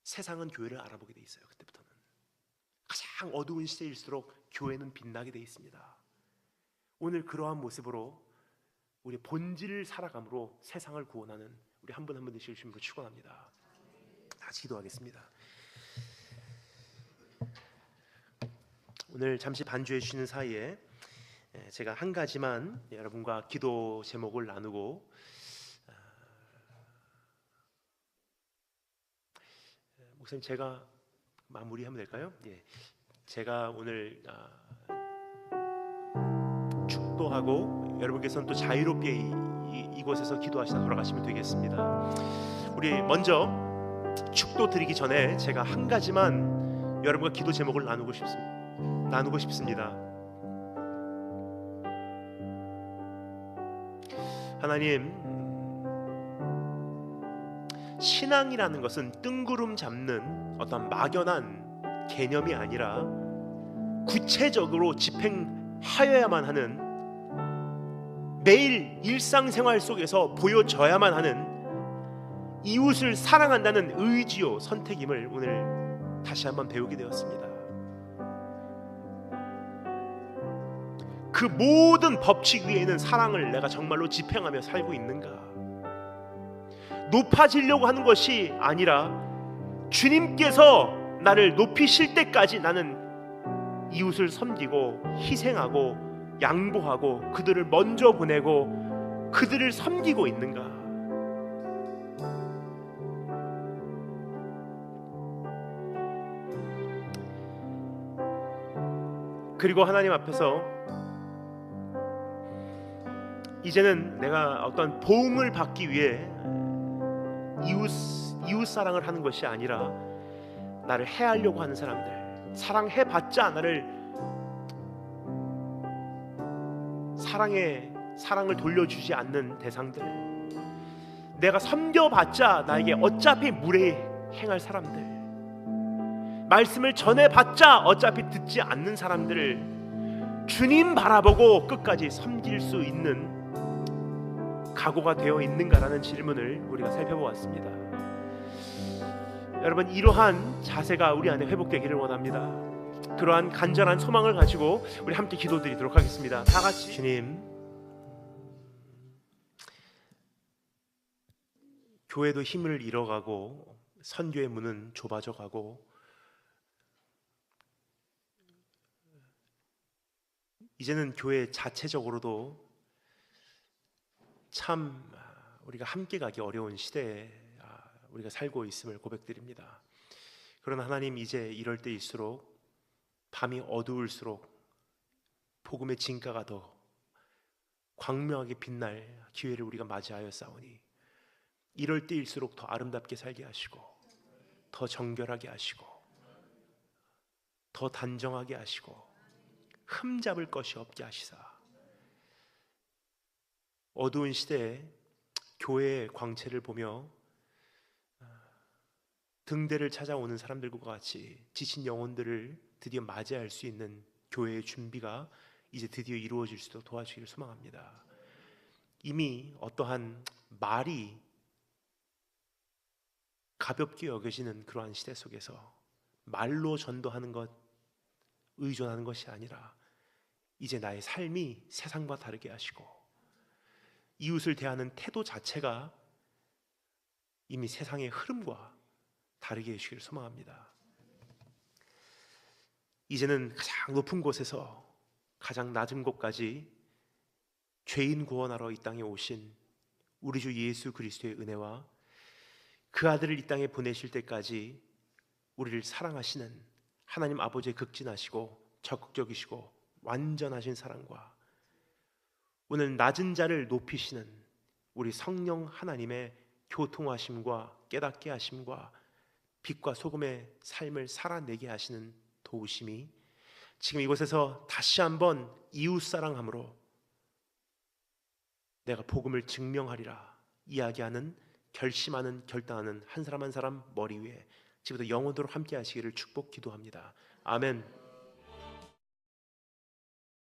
세상은 교회를 알아보게 돼 있어요. 그때부터는 가장 어두운 시대일수록 교회는 빛나게 돼 있습니다. 오늘 그러한 모습으로 우리 본질을 살아감으로 세상을 구원하는 우리 한 분 한 분 되실 주님으로 축원합니다. 다시 기도하겠습니다. 오늘 잠시 반주해 주시는 사이에 제가 한 가지만 여러분과 기도 제목을 나누고 목사님 제가 마무리하면 될까요? 예, 제가 오늘 축도하고 여러분께서는 또 자유롭게 이곳에서 기도하시다 돌아가시면 되겠습니다. 우리 먼저 축도 드리기 전에 제가 한 가지만 여러분과 기도 제목을 나누고 싶습니다. 하나님, 신앙이라는 것은 뜬구름 잡는 어떤 막연한 개념이 아니라 구체적으로 집행하여야만 하는, 매일 일상생활 속에서 보여져야만 하는 이웃을 사랑한다는 의지요 선택임을 오늘 다시 한번 배우게 되었습니다. 그 모든 법칙 위에 있는 사랑을 내가 정말로 집행하며 살고 있는가? 높아지려고 하는 것이 아니라 주님께서 나를 높이실 때까지 나는 이웃을 섬기고 희생하고 양보하고 그들을 먼저 보내고 그들을 섬기고 있는가? 그리고 하나님 앞에서 이제는 내가 어떤 보응을 받기 위해 이웃 사랑을 하는 것이 아니라 나를 해하려고 하는 사람들, 사랑해봤자 나를 사랑을 돌려주지 않는 대상들, 내가 섬겨봤자 나에게 어차피 무례행할 사람들, 말씀을 전해봤자 어차피 듣지 않는 사람들을 주님 바라보고 끝까지 섬길 수 있는 각오가 되어 있는가라는 질문을 우리가 살펴보았습니다. 여러분, 이러한 자세가 우리 안에 회복되기를 원합니다. 그러한 간절한 소망을 가지고 우리 함께 기도드리도록 하겠습니다. 다 같이. 주님, 교회도 힘을 잃어가고 선교의 문은 좁아져 가고 이제는 교회 자체적으로도 참 우리가 함께 가기 어려운 시대에 우리가 살고 있음을 고백드립니다. 그러나 하나님, 이제 이럴 때일수록, 밤이 어두울수록 복음의 진가가 더 광명하게 빛날 기회를 우리가 맞이하였사오니 이럴 때일수록 더 아름답게 살게 하시고 더 정결하게 하시고 더 단정하게 하시고 흠잡을 것이 없게 하시사 어두운 시대에 교회의 광채를 보며 등대를 찾아오는 사람들과 같이 지친 영혼들을 드디어 맞이할 수 있는 교회의 준비가 이제 드디어 이루어질 수 있도록 도와주기를 소망합니다. 이미 어떠한 말이 가볍게 여겨지는 그러한 시대 속에서 말로 전도하는 것, 의존하는 것이 아니라 이제 나의 삶이 세상과 다르게 하시고 이웃을 대하는 태도 자체가 이미 세상의 흐름과 다르게 해주시기를 소망합니다. 이제는 가장 높은 곳에서 가장 낮은 곳까지 죄인 구원하러 이 땅에 오신 우리 주 예수 그리스도의 은혜와 그 아들을 이 땅에 보내실 때까지 우리를 사랑하시는 하나님 아버지의 극진하시고 적극적이시고 완전하신 사랑과 오늘 낮은 자를 높이시는 우리 성령 하나님의 교통하심과 깨닫게 하심과 빛과 소금의 삶을 살아내게 하시는 도우심이 지금 이곳에서 다시 한번 이웃사랑함으로 내가 복음을 증명하리라 이야기하는, 결심하는, 결단하는 한 사람 한 사람 머리 위에 지금부터 영원토록 함께 하시기를 축복 기도합니다. 아멘.